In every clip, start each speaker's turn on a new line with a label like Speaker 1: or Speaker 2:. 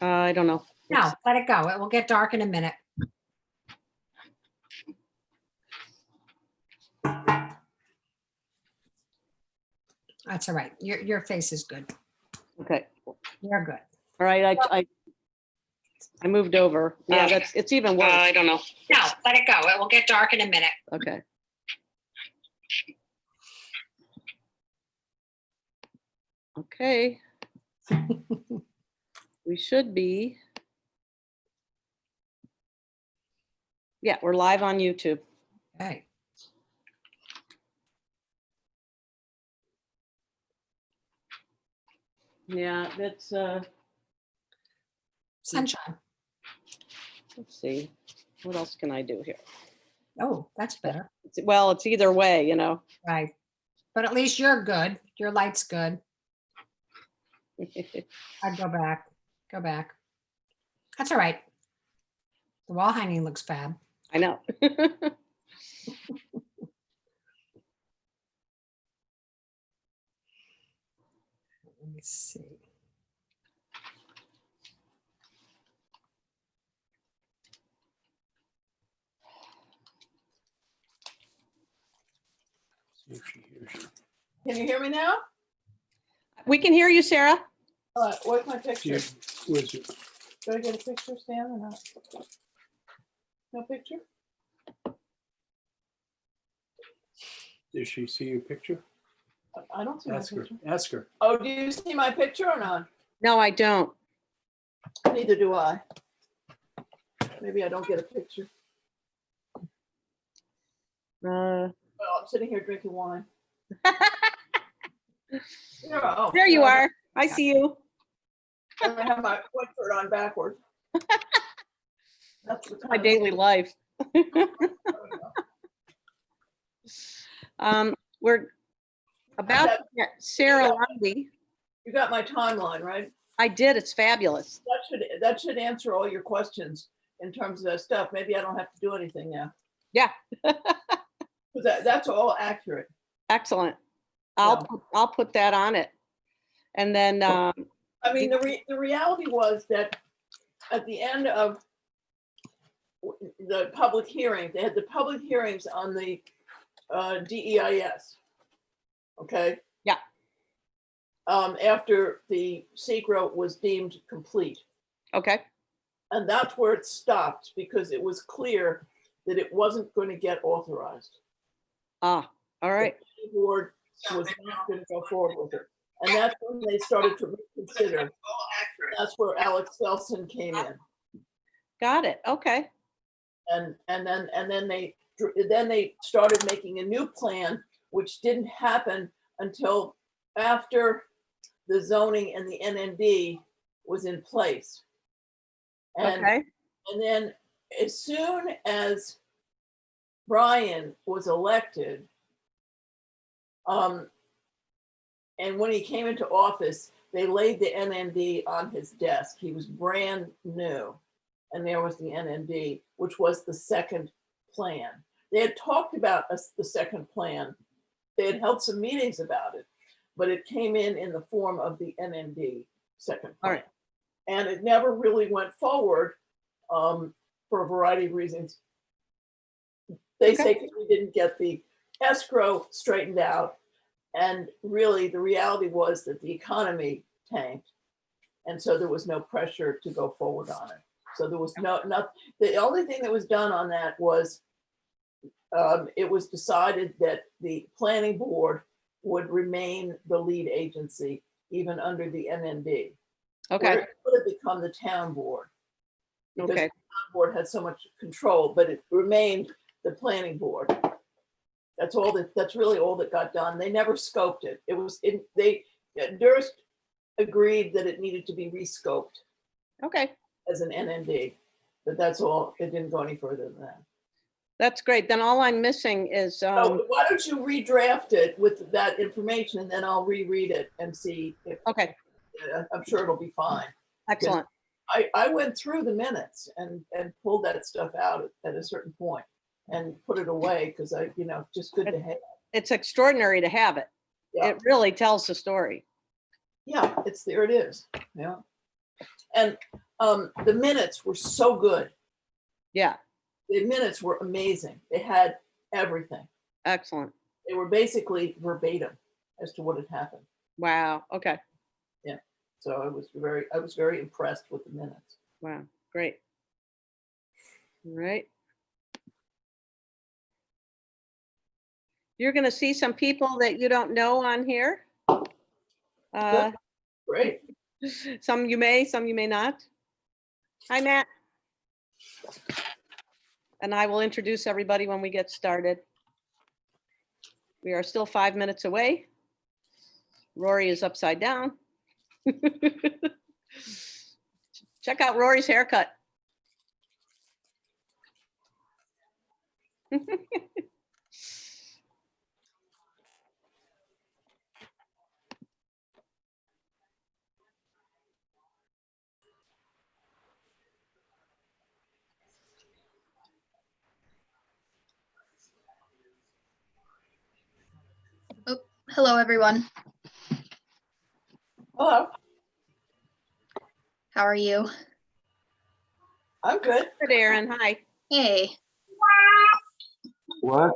Speaker 1: I don't know.
Speaker 2: No, let it go. It will get dark in a minute. That's all right. Your face is good.
Speaker 1: Okay.
Speaker 2: You're good.
Speaker 1: All right. I moved over. Yeah, it's even worse. I don't know.
Speaker 2: No, let it go. It will get dark in a minute.
Speaker 1: Okay. Okay. We should be. Yeah, we're live on YouTube.
Speaker 2: Okay.
Speaker 1: Yeah, that's
Speaker 2: Sunshine.
Speaker 1: let's see. What else can I do here?
Speaker 2: Oh, that's better.
Speaker 1: Well, it's either way, you know.
Speaker 2: Right. But at least you're good. Your light's good. I'd go back. Go back. That's all right. The wall hanging looks fab.
Speaker 1: I know.
Speaker 2: Let me see.
Speaker 3: Can you hear me now?
Speaker 1: We can hear you, Sarah.
Speaker 3: All right, where's my picture?
Speaker 4: Yeah, where's it?
Speaker 3: Do I get a picture, Stan, or not? No picture?
Speaker 4: Does she see your picture?
Speaker 3: I don't see my
Speaker 4: Ask her,
Speaker 3: picture.
Speaker 4: ask her.
Speaker 3: Oh, do you see my picture or not?
Speaker 1: No, I don't.
Speaker 3: Neither do I. Maybe I don't get a picture. Well, I'm sitting here drinking wine. Oh,
Speaker 1: There you
Speaker 3: no,
Speaker 1: are. I see you.
Speaker 3: I have my sweatshirt on backwards. That's the
Speaker 1: My
Speaker 3: kind of-
Speaker 1: daily life. We're about to get Sarah Lundy.
Speaker 3: You got my timeline, right?
Speaker 1: I did. It's fabulous.
Speaker 3: That should answer all your questions in terms of that stuff. Maybe I don't have to do anything now.
Speaker 1: Yeah.
Speaker 3: 'Cause that's all accurate.
Speaker 1: Excellent. I'll put that on it. And then
Speaker 3: I mean, the reality was that at the end of the public hearing, they had the public hearings on the DEIS. Okay.
Speaker 1: Yeah.
Speaker 3: After the secret was deemed complete.
Speaker 1: okay.
Speaker 3: And that's where it stopped because it was clear that it wasn't going to get authorized.
Speaker 1: All right.
Speaker 3: The board was not going to go forward with it. And that's when they started to reconsider. That's where Alex Selson came in.
Speaker 1: Got it. Okay.
Speaker 3: And then they started making a new plan, which didn't happen until after the zoning and the NND was in place. And,
Speaker 1: Okay.
Speaker 3: and then as soon as Brian was elected, and when he came into office, they laid the NND on his desk. He was brand new. And there was the NND, which was the second plan. They had talked about the second plan. They had held some meetings about it, but it came in the form of the NND second
Speaker 1: All
Speaker 3: plan.
Speaker 1: right.
Speaker 3: And it never really went forward for a variety of reasons. They
Speaker 1: Okay.
Speaker 3: say because we didn't get the escrow straightened out. And really, the reality was that the economy tanked. And so there was no pressure to go forward on it. So there was the only thing that was done on that was it was decided that the planning board would remain the lead agency, even under the NND.
Speaker 1: Okay.
Speaker 3: Where it could have become the town board. Because
Speaker 1: Okay.
Speaker 3: the town board had so much control, but it remained the planning board. That's really all that got done. They never scoped it. Durst agreed that it needed to be rescoped
Speaker 1: Okay.
Speaker 3: as an NND, but that's all. It didn't go any further than that.
Speaker 1: That's great. Then all I'm missing is,
Speaker 3: So why don't you redraft it with that information and then I'll reread it and see if,
Speaker 1: okay.
Speaker 3: I'm sure it'll be fine.
Speaker 1: Excellent.
Speaker 3: I went through the minutes and pulled that stuff out at a certain point and put it away because just good to have.
Speaker 1: It's extraordinary to have it.
Speaker 3: Yeah.
Speaker 1: It really tells the story.
Speaker 3: Yeah, there it is. Yeah. And The minutes were so good.
Speaker 1: Yeah,
Speaker 3: The minutes were amazing. They had everything.
Speaker 1: excellent.
Speaker 3: They were basically verbatim as to what had happened.
Speaker 1: Wow, okay,
Speaker 3: So I was very impressed with the minutes.
Speaker 1: wow, great. All right. You're gonna see some people that you don't know on here.
Speaker 3: Great.
Speaker 1: Some you may not. Hi, Matt. And I will introduce everybody when we get started. We are still 5 minutes away. Rory is upside down. Check out Rory's haircut.
Speaker 5: Hello, everyone.
Speaker 3: Hello,
Speaker 5: How are you?
Speaker 3: I'm good.
Speaker 1: Good, Aaron, hi.
Speaker 5: Hey.
Speaker 6: What?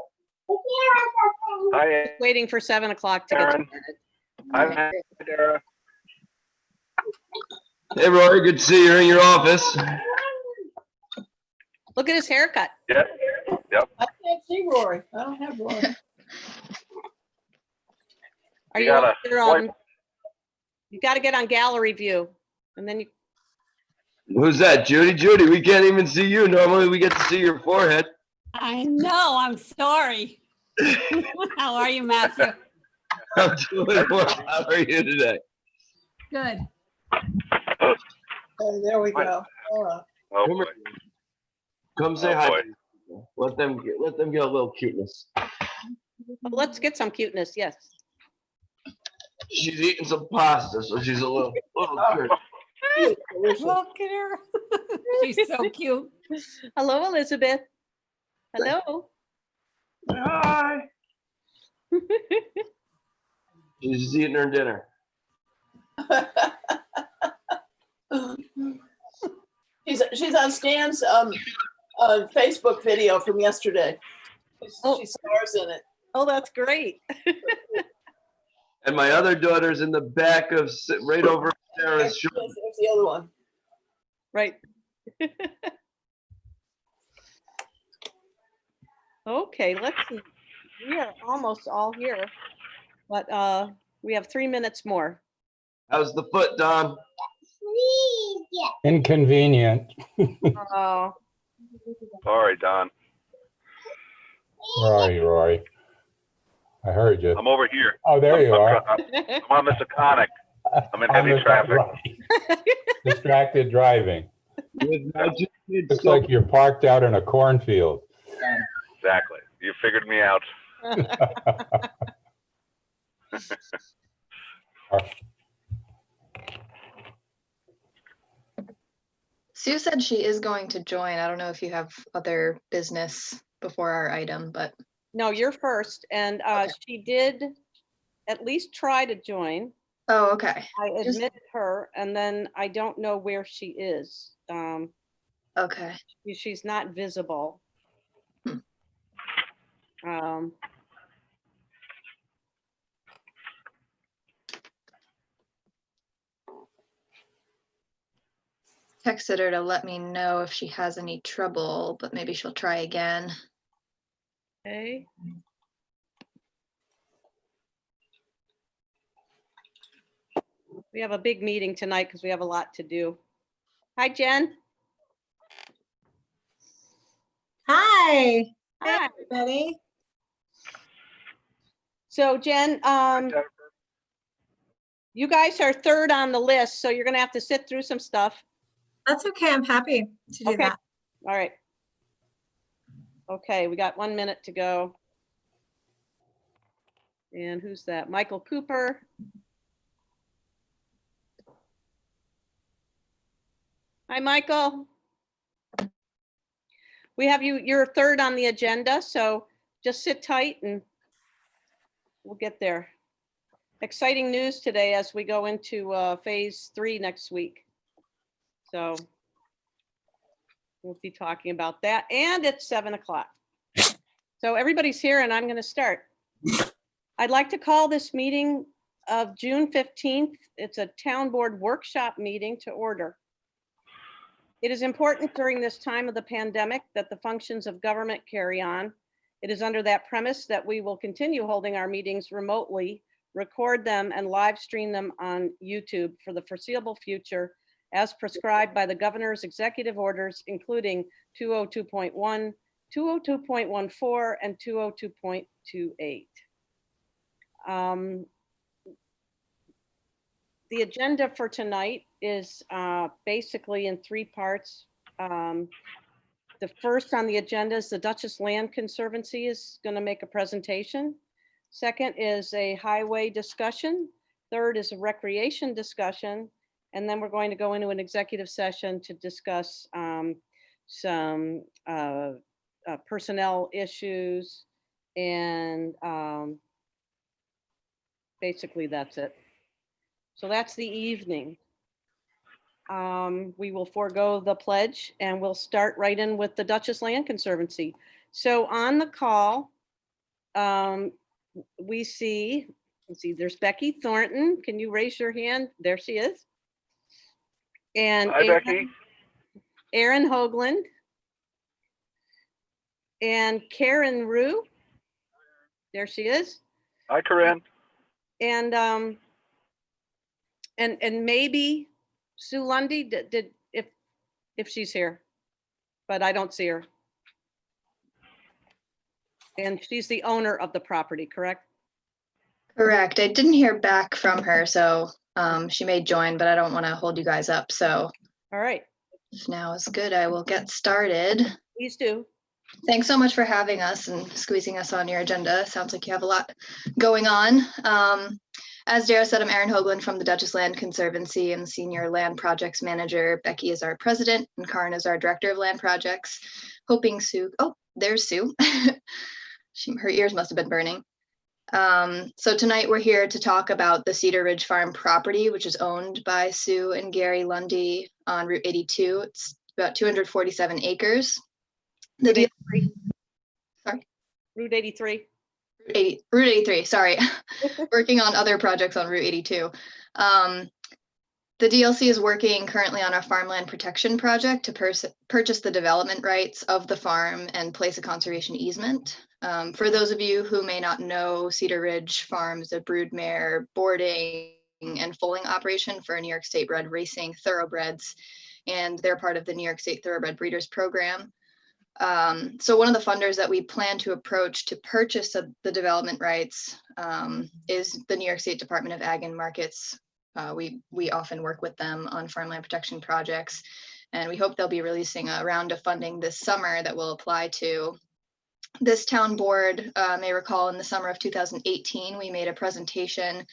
Speaker 6: Hi,
Speaker 1: Waiting for 7 o'clock to get
Speaker 6: Aaron.
Speaker 1: started.
Speaker 6: Hi, Dara. Hey, Rory, good to see you in your office.
Speaker 1: Look at his haircut.
Speaker 6: Yep.
Speaker 3: I can't see Rory. I don't have Rory.
Speaker 1: Are
Speaker 6: You
Speaker 1: you on
Speaker 6: gotta
Speaker 1: your,
Speaker 6: swipe.
Speaker 1: you gotta get on gallery view and then you,
Speaker 6: Who's that, Judy? Judy, we can't even see you. Normally, we get to see your forehead.
Speaker 7: I know, I'm sorry. How are you, Matthew?
Speaker 6: I'm doing well. How are you today?
Speaker 7: Good.
Speaker 3: Oh, there we go. All right.
Speaker 6: Oh, boy. Come say
Speaker 8: Oh,
Speaker 6: hi.
Speaker 8: boy.
Speaker 6: Let them get a little cuteness.
Speaker 1: well, let's get some cuteness, yes.
Speaker 6: She's eating some pasta, so she's a little cute.
Speaker 3: Delicious.
Speaker 7: Look at her. She's so cute.
Speaker 1: Hello, Elizabeth. Hello.
Speaker 6: Hi. She's eating her dinner.
Speaker 3: She's on Stan's Facebook video from yesterday.
Speaker 1: Oh.
Speaker 3: She stars in it.
Speaker 1: Oh, that's great.
Speaker 6: And my other daughter's in the back of right over Sarah's shoulder.
Speaker 3: There's the other one.
Speaker 1: Right. Okay, let's see. We are almost all here, but we have 3 minutes more.
Speaker 6: How's the foot, Don?
Speaker 9: Inconvenient.
Speaker 1: Oh,
Speaker 8: Sorry, Don.
Speaker 9: Where are you, Rory? I heard you.
Speaker 8: I'm over here.
Speaker 9: Oh, there you are.
Speaker 8: I'm on Mr. Conic. I'm in
Speaker 9: On
Speaker 8: heavy
Speaker 9: the-
Speaker 8: traffic.
Speaker 9: right. Distracted driving.
Speaker 6: With magic kids,
Speaker 9: Looks
Speaker 6: so-
Speaker 9: like you're parked out in a cornfield.
Speaker 8: Exactly. You figured me out.
Speaker 5: Sue said she is going to join. I don't know if you have other business before our item, but
Speaker 1: no, you're first. And she did at least try to join.
Speaker 5: oh, okay.
Speaker 1: I
Speaker 5: Just-
Speaker 1: admitted her, and then I don't know where she is.
Speaker 5: Okay.
Speaker 1: She's not visible. Um,
Speaker 5: Texted her to let me know if she has any trouble, but maybe she'll try again.
Speaker 1: okay. We have a big meeting tonight because we have a lot to do. Hi, Jen.
Speaker 10: Hi,
Speaker 1: Hi.
Speaker 10: everybody.
Speaker 1: So Jen, you guys are third on the list, so you're gonna have to sit through some stuff.
Speaker 10: That's okay. I'm happy to do
Speaker 1: Okay.
Speaker 10: that.
Speaker 1: All right. Okay, we got 1 minute to go. And who's that? Michael Cooper. Hi, Michael. We have you, you're third on the agenda, so just sit tight and we'll get there. Exciting news today as we go into phase 3 next week. So we'll be talking about that, and it's 7 o'clock. So everybody's here and I'm going to start. I'd like to call this meeting of June 15th. It's a town board workshop meeting to order. It is important during this time of the pandemic that the functions of government carry on. It is under that premise that we will continue holding our meetings remotely, record them and live stream them on YouTube for the foreseeable future as prescribed by the governor's executive orders, including 202.1, 202.14, and 202.28. The agenda for tonight is basically in 3 parts. The first on the agenda is the Dutchess Land Conservancy is going to make a presentation. Second is a highway discussion. Third is a recreation discussion. And then we're going to go into an executive session to discuss some personnel issues. And basically that's it. So that's the evening. We will forego the pledge and we'll start right in with the Dutchess Land Conservancy. So on the call, we see, let's see, there's Becky Thornton. Can you raise your hand? There she is. And
Speaker 8: Hi, Becky.
Speaker 1: Aaron Hoagland. And Karen Rue. There she is.
Speaker 8: Hi, Corinne.
Speaker 1: And maybe Sue Lundy did if she's here, but I don't see her. And she's the owner of the property, correct?
Speaker 5: Correct. I didn't hear back from her, so she may join, but I don't want to hold you guys up. So
Speaker 1: All right,
Speaker 5: if now is good, I will get started.
Speaker 1: please do.
Speaker 5: Thanks so much for having us and squeezing us on your agenda. Sounds like you have a lot going on. As Dara said, I'm Erin Hoagland from the Dutchess Land Conservancy and Senior Land Projects Manager. Becky is our president and Karin is our Director of Land Projects. Hoping Sue, oh, there's Sue. Her ears must have been burning. So tonight we're here to talk about the Cedar Ridge Farm property, which is owned by Sue and Gary Lundy on Route 82. It's about 247 acres. The deal, sorry,
Speaker 1: Route 83.
Speaker 5: Route 83, sorry. Working on other projects on Route 82. The DLC is working currently on a farmland protection project to purchase the development rights of the farm and place a conservation easement. For those of you who may not know, Cedar Ridge Farm is a broodmare boarding and foaling operation for New York State bred racing thoroughbreds, and they're part of the New York State Thoroughbred Breeders Program. So one of the funders that we plan to approach to purchase the development rights is the New York State Department of Ag and Markets. We often work with them on farmland protection projects, and we hope they'll be releasing a round of funding this summer that will apply to this town board. May recall in the summer of 2018, we made a presentation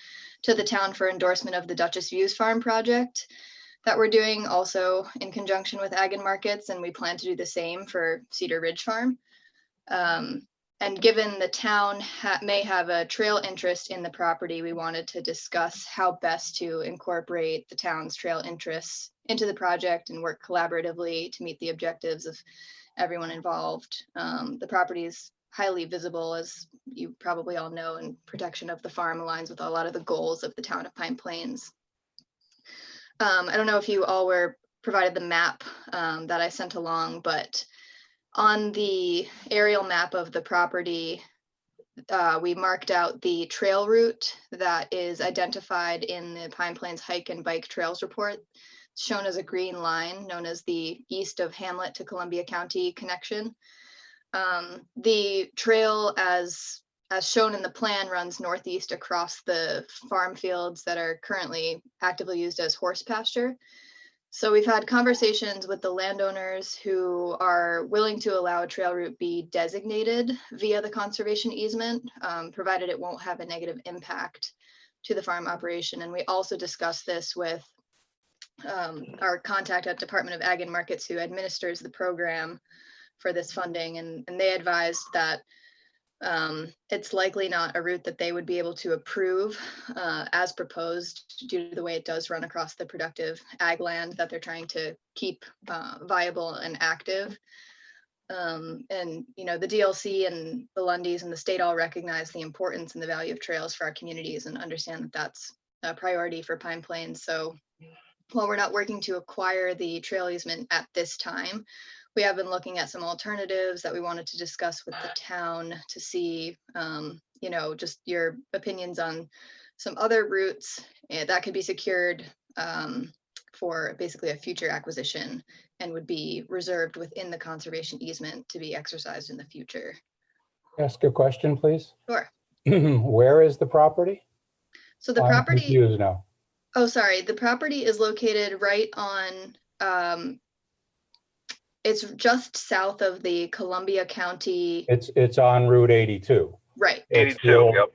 Speaker 5: to the town for endorsement of the Dutchess Views Farm project that we're doing also in conjunction with Ag and Markets, and we plan to do the same for Cedar Ridge Farm. And given the town may have a trail interest in the property, we wanted to discuss how best to incorporate the town's trail interests into the project and work collaboratively to meet the objectives of everyone involved. The property is highly visible, as you probably all know, and protection of the farm aligns with a lot of the goals of the town of Pine Plains. I don't know if you all were provided the map that I sent along, but on the aerial map of the property, we marked out the trail route that is identified in the Pine Plains Hike and Bike Trails Report. It's shown as a green line, known as the east of Hamlet to Columbia County connection. The trail, as shown in the plan, runs northeast across the farm fields that are currently actively used as horse pasture. So we've had conversations with the landowners who are willing to allow a trail route be designated via the conservation easement, provided it won't have a negative impact to the farm operation. And we also discussed this with our contact at Department of Ag and Markets, who administers the program for this funding. And they advised that It's likely not a route that they would be able to approve as proposed due to the way it does run across the productive ag land that they're trying to keep viable and active. And, you know, the DLC and the Lundys and the state all recognize the importance and the value of trails for our communities and understand that that's a priority for Pine Plains. So while we're not working to acquire the trail easement at this time, we have been looking at some alternatives that we wanted to discuss with the town to see, you know, just your opinions on some other routes that could be secured for basically a future acquisition and would be reserved within the conservation easement to be exercised in the future.
Speaker 9: Ask a question, please.
Speaker 5: Sure.
Speaker 9: Where is the property?
Speaker 5: So the
Speaker 9: I'm
Speaker 5: property,
Speaker 9: confused now.
Speaker 5: oh, sorry, the property is located right on, it's just south of the Columbia County,
Speaker 9: It's on Route 82.
Speaker 5: right,
Speaker 9: It's the
Speaker 8: 82,
Speaker 9: old-
Speaker 8: yep.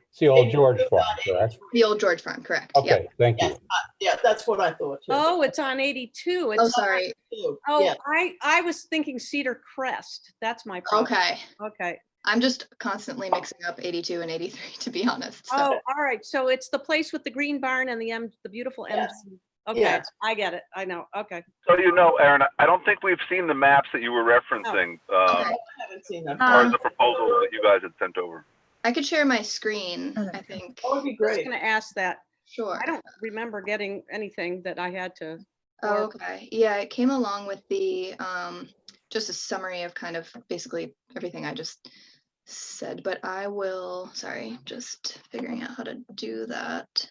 Speaker 9: It's the old George Farm,
Speaker 3: 82.
Speaker 9: correct?
Speaker 5: the old George Farm, correct? Yep.
Speaker 9: Okay, thank you.
Speaker 3: Yes, yeah, that's what I thought too.
Speaker 1: Oh, it's on 82.
Speaker 5: Oh,
Speaker 1: It's,
Speaker 5: sorry.
Speaker 3: Too.
Speaker 1: oh,
Speaker 3: Yeah,
Speaker 1: I was thinking Cedar Crest. That's my problem.
Speaker 5: Okay.
Speaker 1: Okay.
Speaker 5: I'm just constantly mixing up 82 and 83, to be honest. So,
Speaker 1: Oh, all right. So it's the place with the green barn and the beautiful M.
Speaker 3: Yes.
Speaker 1: Okay,
Speaker 3: Yes.
Speaker 1: I get it. I know. Okay.
Speaker 8: So you know, Aaron, I don't think we've seen the maps that you were referencing,
Speaker 5: okay.
Speaker 3: I haven't seen them.
Speaker 8: as far as
Speaker 10: Um,
Speaker 8: the proposals that you guys had sent over.
Speaker 5: I could share my screen, I think.
Speaker 3: That would be
Speaker 1: I was
Speaker 3: great.
Speaker 1: going to ask that.
Speaker 5: Sure.
Speaker 1: I don't remember getting anything that I had to.
Speaker 5: Oh,
Speaker 1: or-
Speaker 5: okay. Yeah, it came along with the, just a summary of kind of basically everything I just said, but I will, sorry, just figuring out how to do that.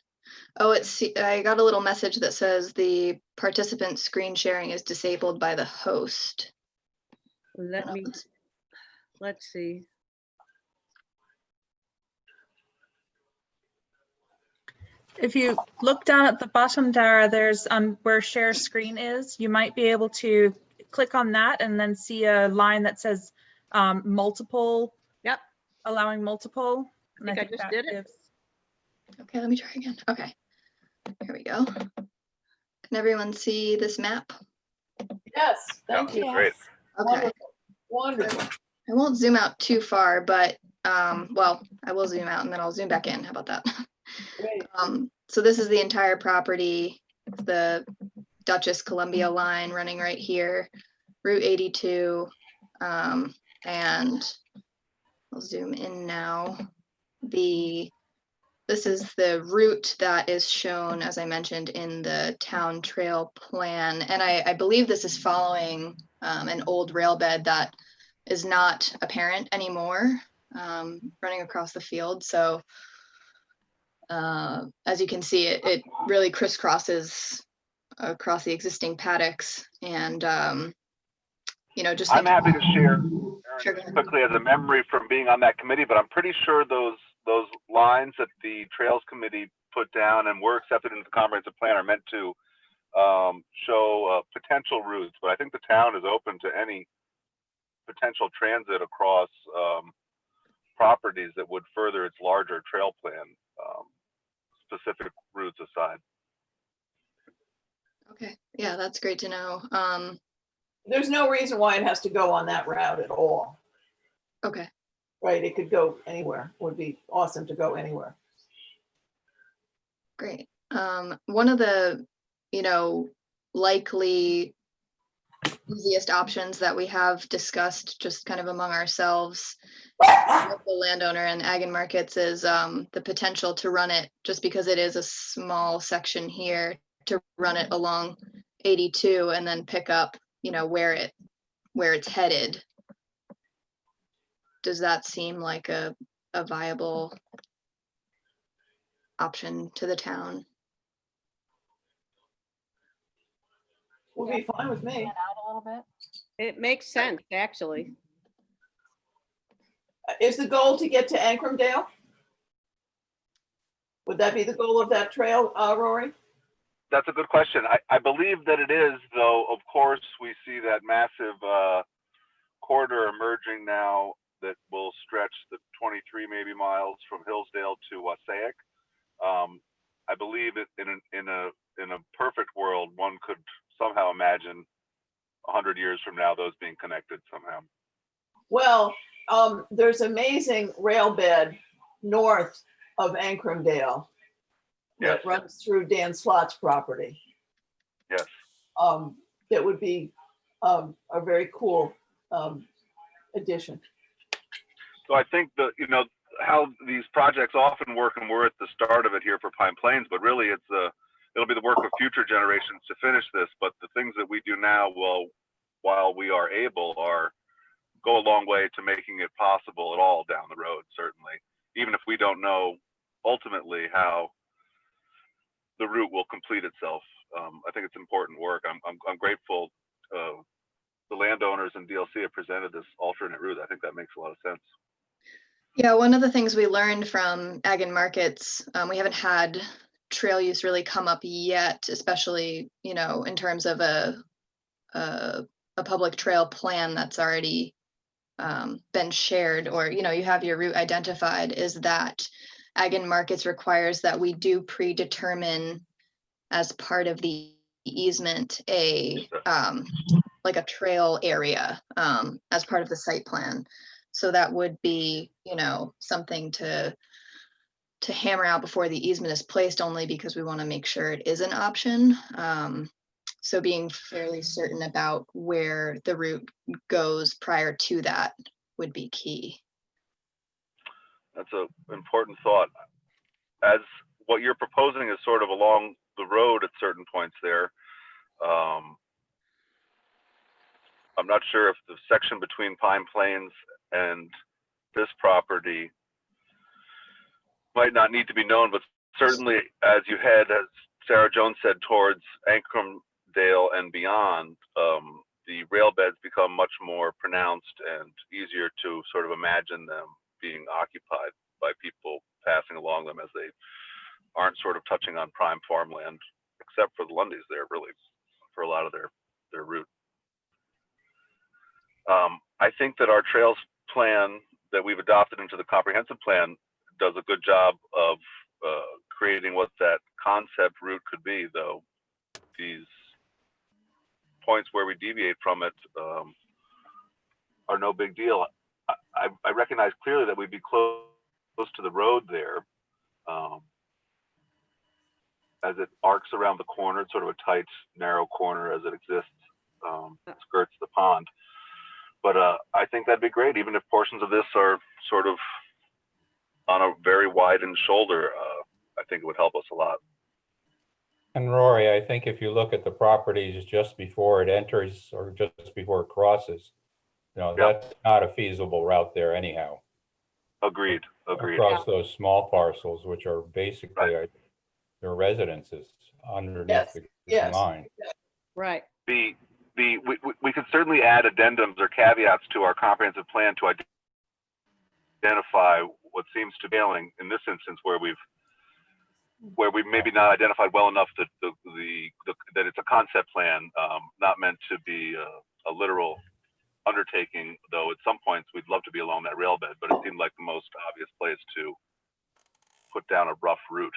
Speaker 5: Oh, I got a little message that says the participant screen sharing is disabled by the host.
Speaker 1: Let me, let's see.
Speaker 10: If you look down at the bottom, Dara, there's where share screen is. You might be able to click on that and then see a line that says multiple.
Speaker 1: Yep.
Speaker 10: Allowing multiple. And
Speaker 1: think I just
Speaker 10: that
Speaker 1: did it.
Speaker 10: gives-
Speaker 5: Okay, let me try again. Okay, here we go. Can everyone see this map?
Speaker 3: Yes, thank you.
Speaker 8: Great.
Speaker 5: Okay.
Speaker 3: Wonderful. Wonderful.
Speaker 5: I won't zoom out too far, but, well, I will zoom out and then I'll zoom back in. How about that?
Speaker 3: Great.
Speaker 5: So this is the entire property, the Dutchess Columbia line running right here, Route 82. And I'll zoom in now. This is the route that is shown, as I mentioned, in the town trail plan. And I believe this is following an old rail bed that is not apparent anymore, running across the field. So as you can see, it really crisscrosses across the existing paddocks. And, you know, just
Speaker 8: I'm
Speaker 5: thinking-
Speaker 8: happy to share
Speaker 5: Sure, go ahead.
Speaker 8: quickly as a memory from being on that committee, but I'm pretty sure those lines that the Trails Committee put down and were accepted into the comprehensive plan are meant to show potential routes. But I think the town is open to any potential transit across properties that would further its larger trail plan, specific routes aside.
Speaker 5: Okay, yeah, that's great to know.
Speaker 3: There's no reason why it has to go on that route at all,
Speaker 5: Okay,
Speaker 3: right? It could go anywhere. Would be awesome to go anywhere.
Speaker 5: great. One of the, you know, likely easiest options that we have discussed just kind of among ourselves, local landowner and ag and markets, is the potential to run it, just because it is a small section here, to run it along 82 and then pick up, you know, where it's headed. Does that seem like a viable option to the town?
Speaker 3: Would be fine with me.
Speaker 1: It makes sense, actually.
Speaker 3: Is the goal to get to Ancrumdale? Would that be the goal of that trail, Rory?
Speaker 8: That's a good question. I believe that it is, though. Of course, we see that massive corridor emerging now that will stretch the 23 maybe miles from Hillsdale to Wassaic. I believe it in a perfect world, one could somehow imagine 100 years from now those being connected somehow.
Speaker 3: Well, there's amazing rail bed north of Ancrumdale
Speaker 8: Yes,
Speaker 3: that runs through Dan Slott's property.
Speaker 8: yes.
Speaker 3: That would be a very cool addition.
Speaker 8: So I think that, how these projects often work, and we're at the start of it here for Pine Plains, but really it'll be the work of future generations to finish this. But the things that we do now, while we are able, go a long way to making it possible at all down the road, certainly. Even if we don't know ultimately how the route will complete itself. I think it's important work. I'm grateful the landowners and DLC have presented this alternate route. I think that makes a lot of sense.
Speaker 5: Yeah, one of the things we learned from Ag and Markets, we haven't had trail use really come up yet, especially, in terms of a public trail plan that's already been shared, or, you have your route identified, is that Ag and Markets requires that we do predetermine as part of the easement like a trail area as part of the site plan. So that would be, something to hammer out before the easement is placed, only because we want to make sure it is an option. So being fairly certain about where the route goes prior to that would be key.
Speaker 8: That's an important thought. As what you're proposing is sort of along the road at certain points there. I'm not sure if the section between Pine Plains and this property might not need to be known, but certainly as you head, as Sarah Jones said, towards Ancrumdale and beyond, the rail beds become much more pronounced and easier to sort of imagine them being occupied by people passing along them, as they aren't sort of touching on prime farmland, except for the Lundys there, really, for a lot of their route. I think that our trails plan that we've adopted into the comprehensive plan does a good job of creating what that concept route could be, though these points where we deviate from it are no big deal. I recognize clearly that we'd be close to the road there, as it arcs around the corner. It's sort of a tight, narrow corner as it exists, skirts the pond. But I think that'd be great, even if portions of this are sort of on a very widened shoulder. I think it would help us a lot.
Speaker 9: And Rory, I think if you look at the properties just before it enters or just before it crosses,
Speaker 8: Yeah.
Speaker 9: that's not a feasible route there anyhow.
Speaker 8: Agreed.
Speaker 9: Across those small parcels, which are basically their residences underneath the line.
Speaker 1: Right.
Speaker 8: We could certainly add addendums or caveats to our comprehensive plan to identify what seems to be failing in this instance, where we've maybe not identified well enough that that it's a concept plan, not meant to be a literal undertaking, though at some points we'd love to be along that rail bed, but it seemed like the most obvious place to put down a rough route.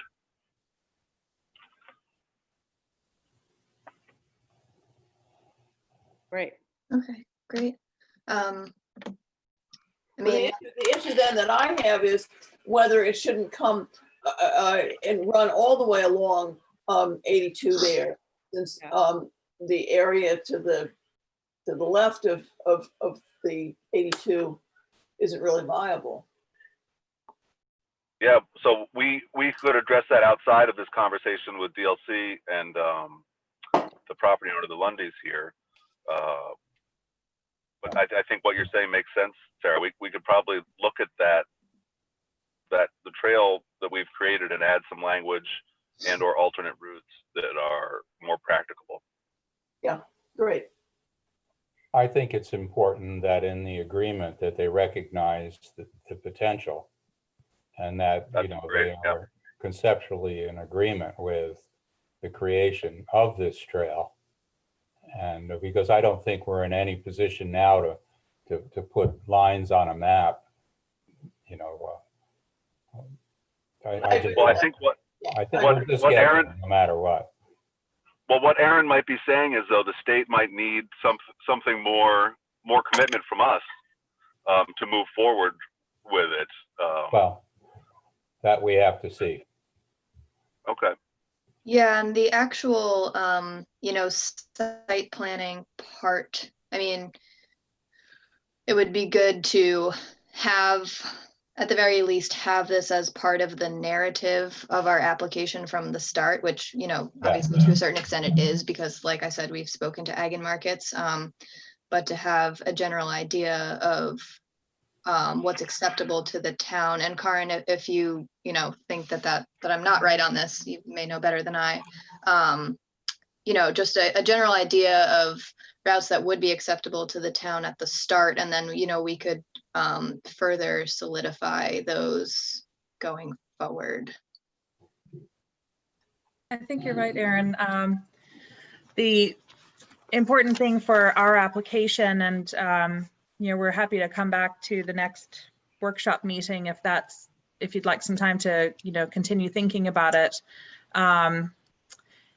Speaker 1: Great.
Speaker 5: Okay, great. I
Speaker 3: Well,
Speaker 5: mean,
Speaker 3: the issue then that I have is whether it shouldn't come and run all the way along 82 there, since the area to the left of the 82 isn't really viable.
Speaker 8: Yeah, so we could address that outside of this conversation with DLC and the property owner, the Lundys here. But I think what you're saying makes sense, Sarah. We could probably look at that the trail that we've created and add some language and or alternate routes that are more practicable.
Speaker 3: Yeah, great.
Speaker 9: I think it's important that in the agreement that they recognize the potential, and that,
Speaker 8: That's great,
Speaker 9: they are conceptually in agreement with the creation of this trail. And because I don't think we're in any position now to put lines on a map, I think
Speaker 8: Well,
Speaker 9: we'll just
Speaker 8: what
Speaker 9: get
Speaker 8: Aaron-
Speaker 9: there no matter what.
Speaker 8: Well, what Aaron might be saying is, though, the state might need something more commitment from us to move forward with it.
Speaker 9: Well, that we have to see.
Speaker 8: Okay.
Speaker 5: Yeah, and the actual, site planning part, I mean, it would be good to have, at the very least, have this as part of the narrative of our application from the start, which, obviously to a certain extent it is, because like I said, we've spoken to Ag and Markets, but to have a general idea of what's acceptable to the town. And Karin, if you think that I'm not right on this, you may know better than I. Just a general idea of routes that would be acceptable to the town at the start, and then we could further solidify those going forward.
Speaker 10: I think you're right, Erin. The important thing for our application, and we're happy to come back to the next workshop meeting if you'd like some time to continue thinking about it,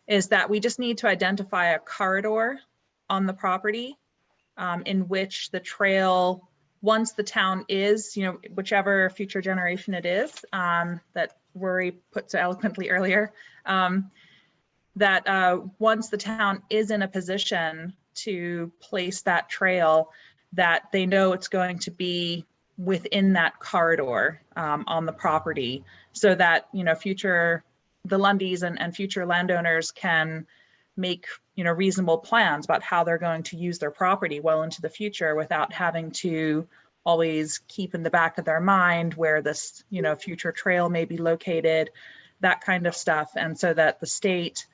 Speaker 10: is that we just need to identify a corridor on the property in which the trail, once the town is, whichever future generation it is, that Rory put so eloquently earlier, that once the town is in a position to place that trail, that they know it's going to be within that corridor on the property, so that the Lundys and future landowners can make reasonable plans about how they're going to use their property well into the future, without having to always keep in the back of their mind where this future trail may be located, that kind of stuff. And so that the state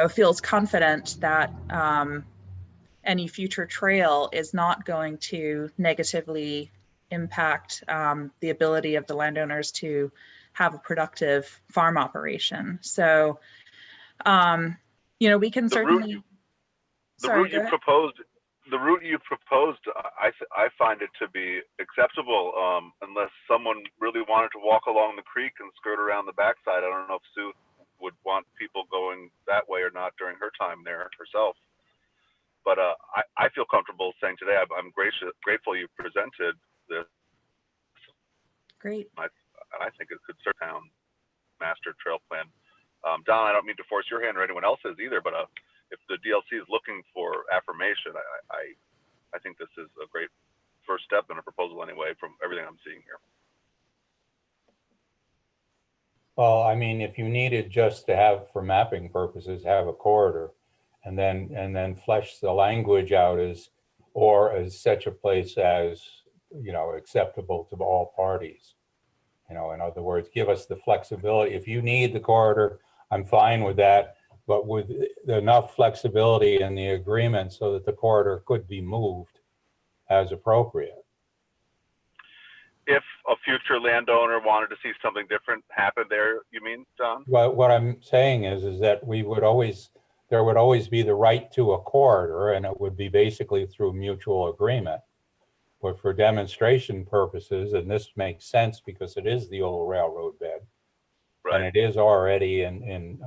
Speaker 10: feels confident that any future trail is not going to negatively impact the ability of the landowners to have a productive farm operation. So, we can certainly.
Speaker 8: The route you proposed, I find it to be acceptable, unless someone really wanted to walk along the creek and skirt around the backside. I don't know if Sue would want people going that way or not during her time there herself. But I feel comfortable saying today I'm grateful you presented this.
Speaker 10: Great.
Speaker 8: I think it could serve town master trail plan. Don, I don't mean to force your hand or anyone else's either, but if the DLC is looking for affirmation, I think this is a great first step in a proposal anyway, from everything I'm seeing here.
Speaker 9: Well, I mean, if you needed just to have, for mapping purposes, have a corridor, and then flesh the language out as such a place as, acceptable to all parties. In other words, give us the flexibility. If you need the corridor, I'm fine with that, but with enough flexibility in the agreement so that the corridor could be moved as appropriate.
Speaker 8: If a future landowner wanted to see something different happen there, you mean, Don?
Speaker 9: Well, what I'm saying is that there would always be the right to a corridor, and it would be basically through mutual agreement. But for demonstration purposes, and this makes sense because it is the old railroad bed,
Speaker 8: Right.
Speaker 9: and it is already in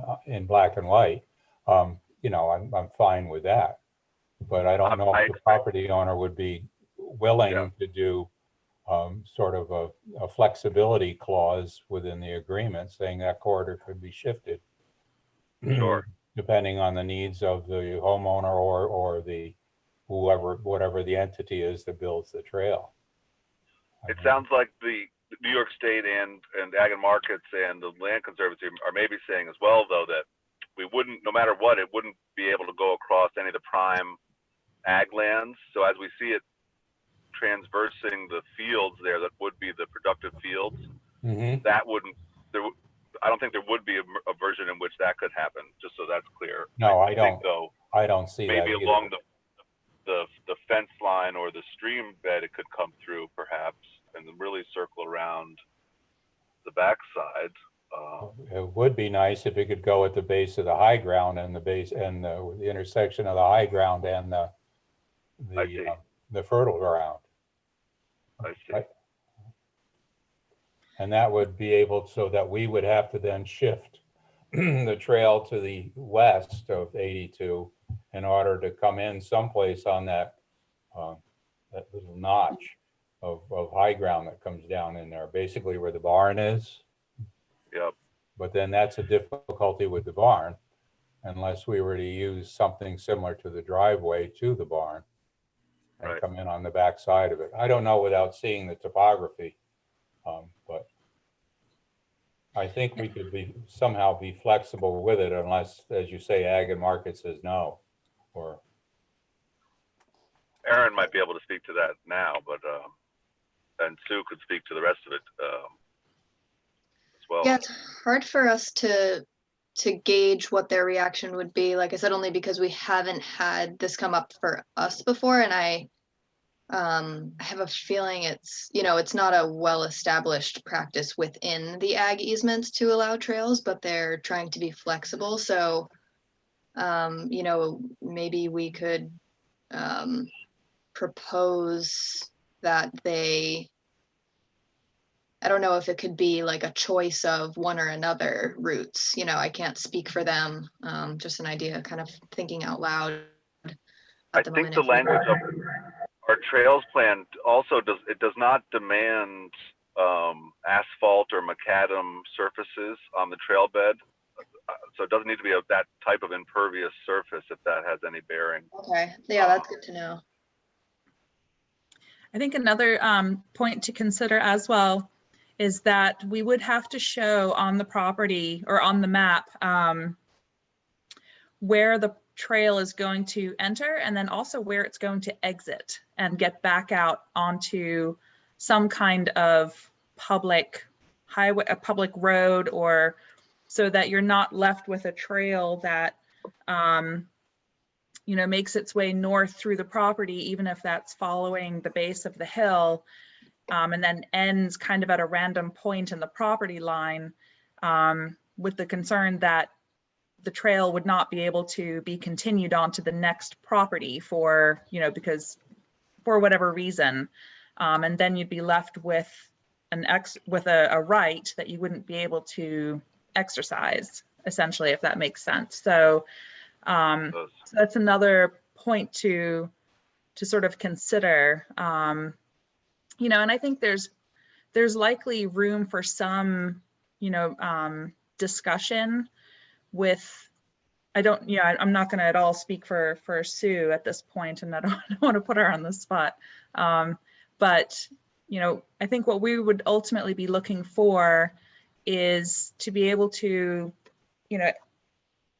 Speaker 9: black and white, I'm fine with that. But I don't know if the property owner would be willing to do sort of a flexibility clause within the agreement saying that corridor could be shifted.
Speaker 8: Sure.
Speaker 9: Depending on the needs of the homeowner or the whatever the entity is that builds the trail.
Speaker 8: It sounds like the New York State and Ag and Markets and the Land Conservancy are maybe saying as well, though, that we wouldn't, no matter what, it wouldn't be able to go across any of the prime ag lands. So as we see it transversing the fields there, that would be the productive fields. That wouldn't, I don't think there would be a version in which that could happen, just so that's clear.
Speaker 9: No, I
Speaker 8: think,
Speaker 9: don't.
Speaker 8: though,
Speaker 9: I don't see
Speaker 8: maybe
Speaker 9: that
Speaker 8: along the fence line or the stream bed, it could come through perhaps and then really circle around the backside.
Speaker 9: It would be nice if it could go at the base of the high ground and the intersection of the high ground and the fertile ground.
Speaker 8: I see.
Speaker 9: Right? And that would be able, so that we would have to then shift the trail to the west of 82 in order to come in someplace on that that little notch of high ground that comes down in there, basically where the barn is.
Speaker 8: Yep.
Speaker 9: But then that's a difficulty with the barn unless we were to use something similar to the driveway to the barn and
Speaker 8: Right.
Speaker 9: come in on the back side of it. I don't know without seeing the topography, but I think we could somehow be flexible with it unless, as you say, Ag and Market says no, or
Speaker 8: Aaron might be able to speak to that now, but and Sue could speak to the rest of it as well.
Speaker 5: Yeah, it's hard for us to gauge what their reaction would be. Like I said, only because we haven't had this come up for us before, and I have a feeling it's, you know, it's not a well-established practice within the ag easements to allow trails, but they're trying to be flexible. So, you know, maybe we could propose that they, I don't know if it could be like a choice of one or another routes. You know, I can't speak for them. Just an idea, kind of thinking out loud.
Speaker 8: I think the language of our trails plan also does not demand asphalt or macadam surfaces on the trail bed. So it doesn't need to be that type of impervious surface if that has any bearing.
Speaker 5: Okay, yeah, that's good to know.
Speaker 10: I think another point to consider as well is that we would have to show on the property or on the map where the trail is going to enter and then also where it's going to exit and get back out onto some kind of public highway, a public road, or so that you're not left with a trail that you know, makes its way north through the property, even if that's following the base of the hill, and then ends kind of at a random point in the property line, with the concern that the trail would not be able to be continued onto the next property for, you know, because for whatever reason, and then you'd be left with a right that you wouldn't be able to exercise, essentially, if that makes sense. So, so that's another point to sort of consider, you know, and I think there's likely room for some, you know, discussion with, I'm not going to at all speak for Sue at this point, and I don't want to put her on the spot. But, you know, I think what we would ultimately be looking for is to be able to, you know,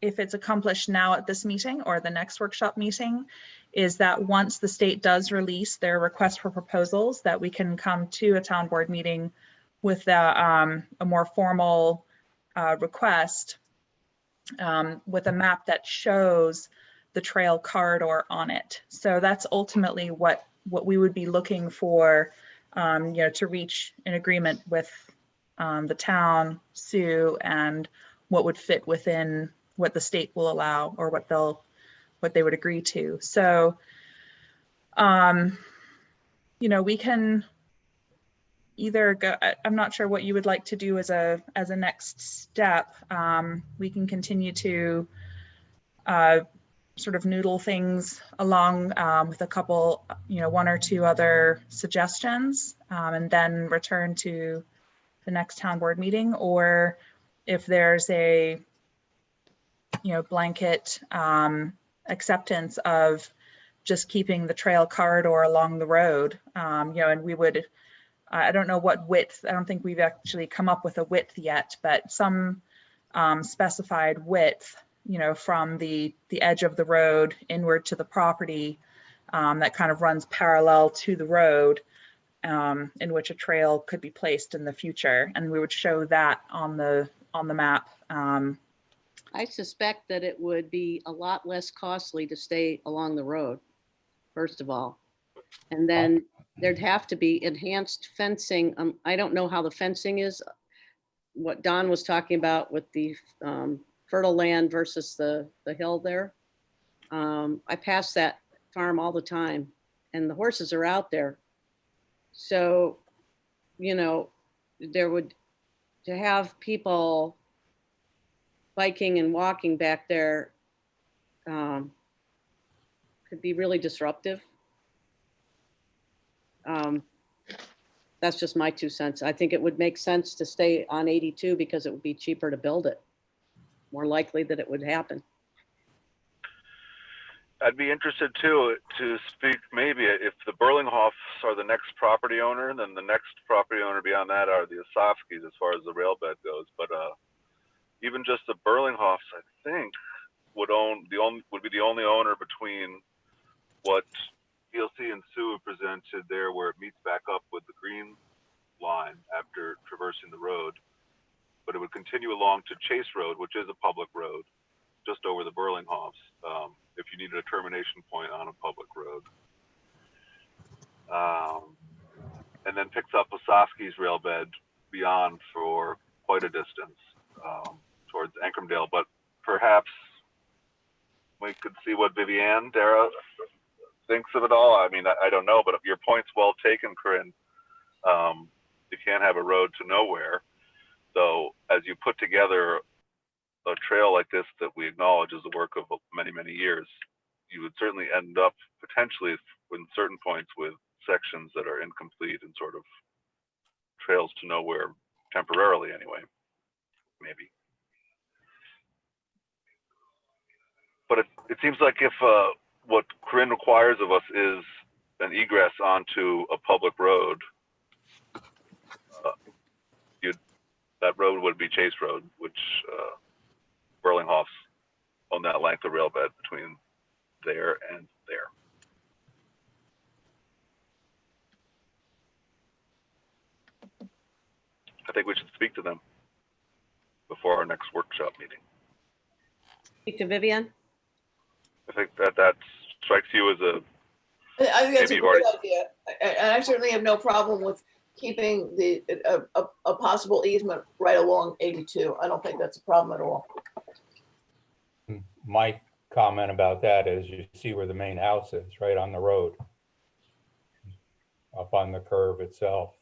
Speaker 10: if it's accomplished now at this meeting or the next workshop meeting, is that once the state does release their request for proposals, that we can come to a town board meeting with a more formal request with a map that shows the trail corridor on it. So that's ultimately what we would be looking for, you know, to reach an agreement with the town, Sue, and what would fit within what the state will allow or what they would agree to. So, you know, we can either go, I'm not sure what you would like to do as a next step. We can continue to sort of noodle things along with a couple, you know, one or two other suggestions, and then return to the next town board meeting, or if there's a, you know, blanket acceptance of just keeping the trail corridor along the road, you know, and we would, I don't know what width, I don't think we've actually come up with a width yet, but some specified width, you know, from the edge of the road inward to the property, that kind of runs parallel to the road, in which a trail could be placed in the future. And we would show that on the map.
Speaker 1: I suspect that it would be a lot less costly to stay along the road, first of all. And then there'd have to be enhanced fencing. I don't know how the fencing is, what Don was talking about with the fertile land versus the hill there. I pass that farm all the time and the horses are out there. So, you know, there would, to have people biking and walking back there could be really disruptive. That's just my 2 cents. I think it would make sense to stay on 82 because it would be cheaper to build it. More likely that it would happen.
Speaker 8: I'd be interested too to speak maybe if the Burlinghoffs are the next property owner, then the next property owner beyond that are the Osofskis as far as the rail bed goes. But even just the Burlinghoffs, I think, would be the only owner between what DLC and Sue have presented there, where it meets back up with the green line after traversing the road. But it would continue along to Chase Road, which is a public road, just over the Burlinghoffs, if you needed a termination point on a public road. And then picks up Osofsky's rail bed beyond for quite a distance towards Ancrumdale. But perhaps we could see what Vivian Dara thinks of it all. I mean, I don't know, but your point's well taken, Corinne. You can't have a road to nowhere. So as you put together a trail like this that we acknowledge is the work of many, many years, you would certainly end up potentially in certain points with sections that are incomplete and sort of trails to nowhere temporarily anyway, maybe. But it seems like if what Corinne requires of us is an egress onto a public road, that road would be Chase Road, which Burlinghoffs own that length of rail bed between there and there. I think we should speak to them before our next workshop meeting.
Speaker 1: Speak to Vivian.
Speaker 8: I think that strikes you as a,
Speaker 3: I think that's
Speaker 8: Maybe
Speaker 3: a
Speaker 8: you've
Speaker 3: great
Speaker 8: already-
Speaker 3: idea. And I certainly have no problem with keeping a possible easement right along 82. I don't think that's a problem at all.
Speaker 9: My comment about that is you see where the main house is, right on the road, up on the curve itself,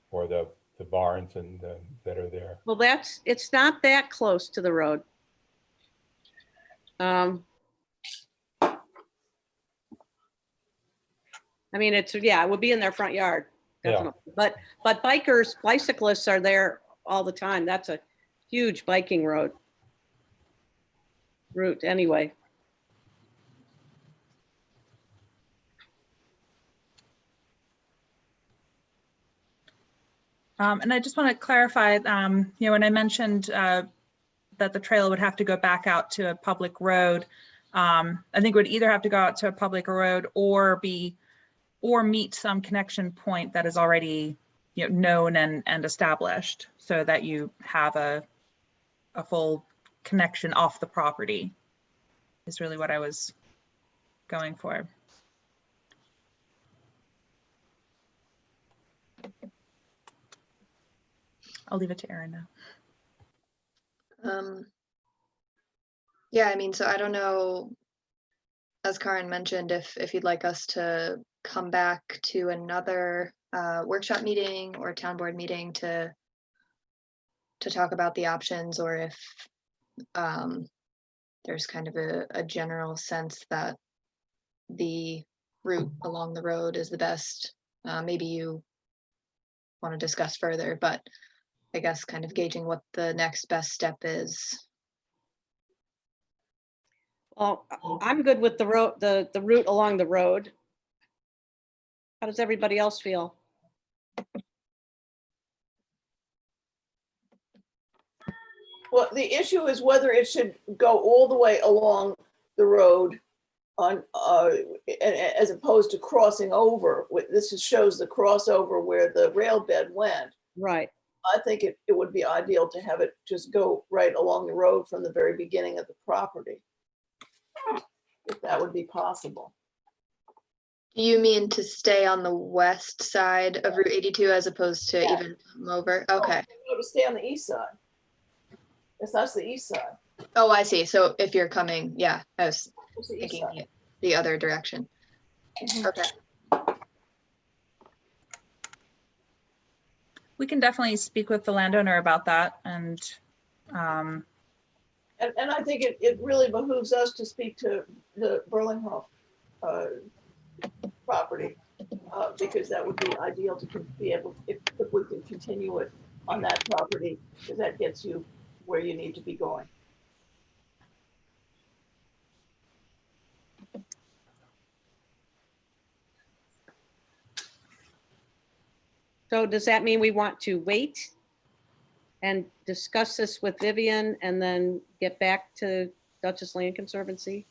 Speaker 9: or the barns and that are there.
Speaker 1: Well, it's not that close to the road. I mean, it would be in their front yard,
Speaker 9: Yeah.
Speaker 1: definitely. But bicyclists are there all the time. That's a huge biking route anyway.
Speaker 10: And I just want to clarify, when I mentioned that the trail would have to go back out to a public road, I think it would either have to go out to a public road or meet some connection point that is already known and established, so that you have a full connection off the property is really what I was going for. I'll leave it to Erin now.
Speaker 5: Yeah, I mean, so I don't know, as Karen mentioned, if you'd like us to come back to another workshop meeting or town board meeting to talk about the options, or if there's kind of a general sense that the route along the road is the best. Maybe you want to discuss further, but I guess kind of gauging what the next best step is.
Speaker 1: Well, I'm good with the road, the route along the road. How does everybody else feel?
Speaker 3: Well, the issue is whether it should go all the way along the road on, as opposed to crossing over. This shows the crossover where the rail bed went.
Speaker 1: Right.
Speaker 3: I think it would be ideal to have it just go right along the road from the very beginning of the property, if that would be possible.
Speaker 5: You mean to stay on the west side of Route 82 as opposed to
Speaker 3: Yeah.
Speaker 5: even come over? Okay.
Speaker 3: No, to stay on the east side. That's the east side.
Speaker 5: Oh, I see. So if you're coming, yeah, I was
Speaker 3: It's the east
Speaker 5: thinking
Speaker 3: side.
Speaker 5: the other direction.
Speaker 3: Mhm.
Speaker 5: Okay.
Speaker 10: We can definitely speak with the landowner about that, and
Speaker 3: And I think it really behooves us to speak to the Burlinghoff property because that would be ideal to be able, if we could continue it on that property, because that gets you where you need to be going.
Speaker 1: So does that mean we want to wait and discuss this with Vivian and then get back to Dutchess Land Conservancy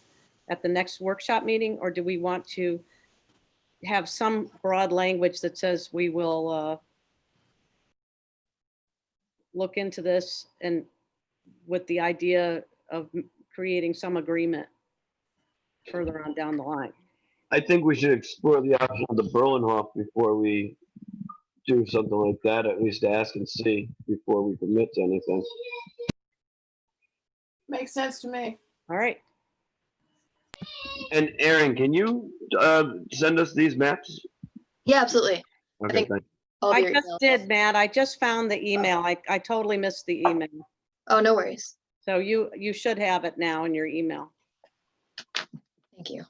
Speaker 1: at the next workshop meeting? Or do we want to have some broad language that says we will look into this and with the idea of creating some agreement further on down the line?
Speaker 6: I think we should explore the option of the Berlinhof before we do something like that, at least ask and see before we commit to anything.
Speaker 3: Makes sense to me.
Speaker 1: All right.
Speaker 6: And Aaron, can you send us these maps?
Speaker 5: Yeah, absolutely.
Speaker 6: Okay,
Speaker 5: think-
Speaker 6: thanks.
Speaker 5: All of
Speaker 1: I
Speaker 5: your
Speaker 1: just
Speaker 5: emails.
Speaker 1: did, Matt. I just found the email. I totally missed the email.
Speaker 5: Oh, no worries.
Speaker 1: So you should have it now in your email.
Speaker 5: Thank you.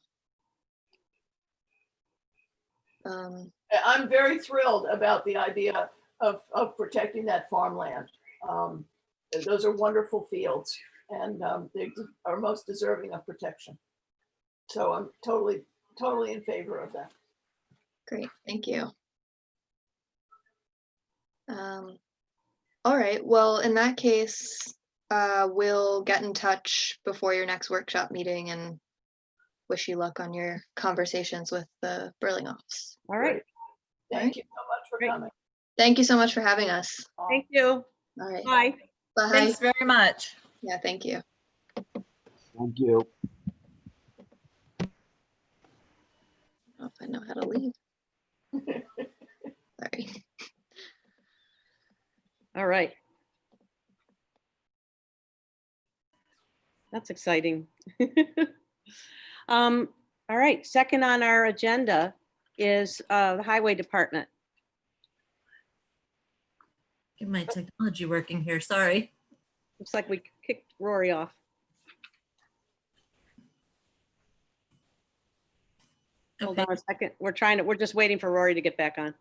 Speaker 3: I'm very thrilled about the idea of protecting that farmland. Those are wonderful fields, and they are most deserving of protection. So I'm totally in favor of that.
Speaker 5: Great, thank you. All right, well, in that case, we'll get in touch before your next workshop meeting and wish you luck on your conversations with the Berlinghofs.
Speaker 1: All right.
Speaker 3: Thank you so much for
Speaker 1: Great.
Speaker 3: coming.
Speaker 5: Thank you so much for having us.
Speaker 1: Thank you.
Speaker 5: All right,
Speaker 1: Bye.
Speaker 5: bye.
Speaker 10: Thanks very much.
Speaker 5: Yeah, thank you.
Speaker 6: Thank you.
Speaker 5: I don't know if I know how to leave. Sorry.
Speaker 1: All right. That's exciting. All right, second on our agenda is the Highway Department.
Speaker 11: Get my technology working here, sorry.
Speaker 1: Looks like we kicked Rory off. Hold
Speaker 11: Okay,
Speaker 1: on a second. We're just waiting for Rory to get back on.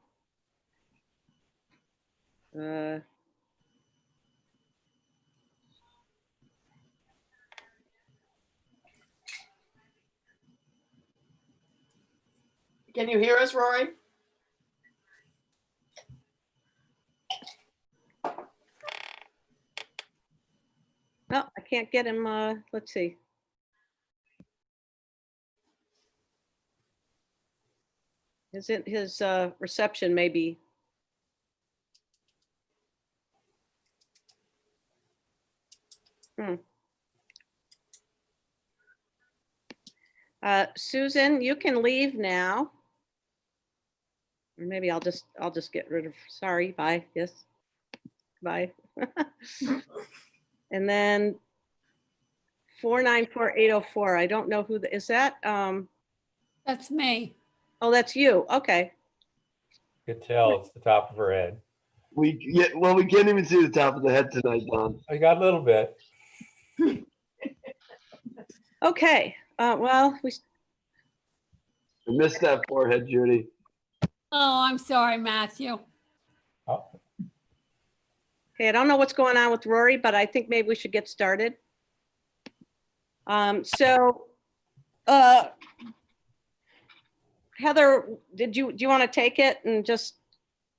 Speaker 3: Can you hear us, Rory?
Speaker 1: No, I can't get him. Let's see. His reception maybe. Susan, you can leave now. Or maybe I'll just get rid of, sorry, bye, yes, bye. And then 494804, I don't know who, is that?
Speaker 7: That's me.
Speaker 1: Oh, that's you, okay.
Speaker 9: You could tell it's the top of her head.
Speaker 6: We can't even see the top of the head tonight, Don.
Speaker 9: I got a little bit.
Speaker 1: Okay, well,
Speaker 6: I missed that forehead, Judy.
Speaker 7: Oh, I'm sorry, Matthew.
Speaker 9: Oh,
Speaker 1: okay, I don't know what's going on with Rory, but I think maybe we should get started. Heather, do you want to take it and just,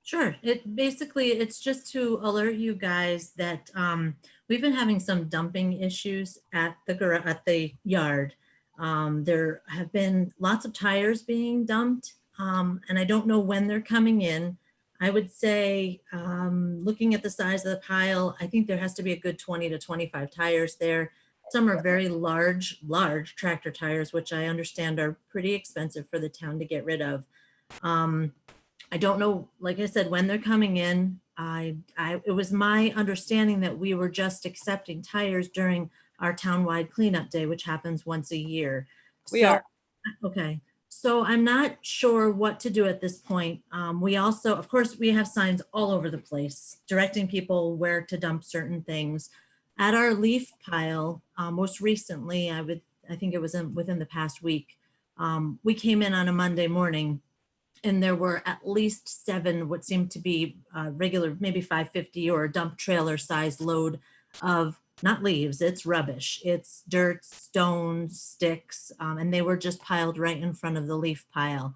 Speaker 11: sure. It's just to alert you guys that we've been having some dumping issues at the yard. There have been lots of tires being dumped, and I don't know when they're coming in. I would say, looking at the size of the pile, I think there has to be a good 20 to 25 tires there. Some are very large tractor tires, which I understand are pretty expensive for the town to get rid of. I don't know, like I said, when they're coming in. It was my understanding that we were just accepting tires during our townwide cleanup day, which happens once a year.
Speaker 1: We are.
Speaker 11: Okay. So I'm not sure what to do at this point. We also, of course, we have signs all over the place directing people where to dump certain things. At our leaf pile, most recently, I think it was within the past week, we came in on a Monday morning and there were at least 7 what seemed to be regular, maybe 550 or a dump trailer size load of not leaves, it's rubbish. It's dirt, stones, sticks, and they were just piled right in front of the leaf pile.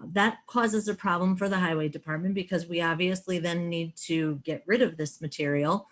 Speaker 11: That causes a problem for the highway department because we obviously then need to get rid of this material,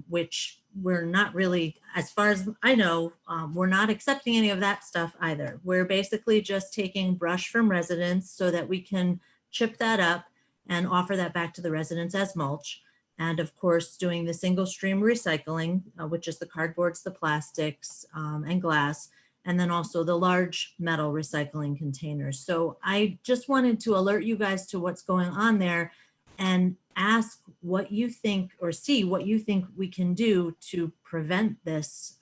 Speaker 11: which we're not really, as far as I know, we're not accepting any of that stuff either. We're basically just taking brush from residents so that we can chip that up and offer that back to the residents as mulch. And of course, doing the single stream recycling, which is the cardboards, the plastics, and glass, and then also the large metal recycling containers. So I just wanted to alert you guys to what's going on there and ask what you think, or see what you think we can do to prevent this,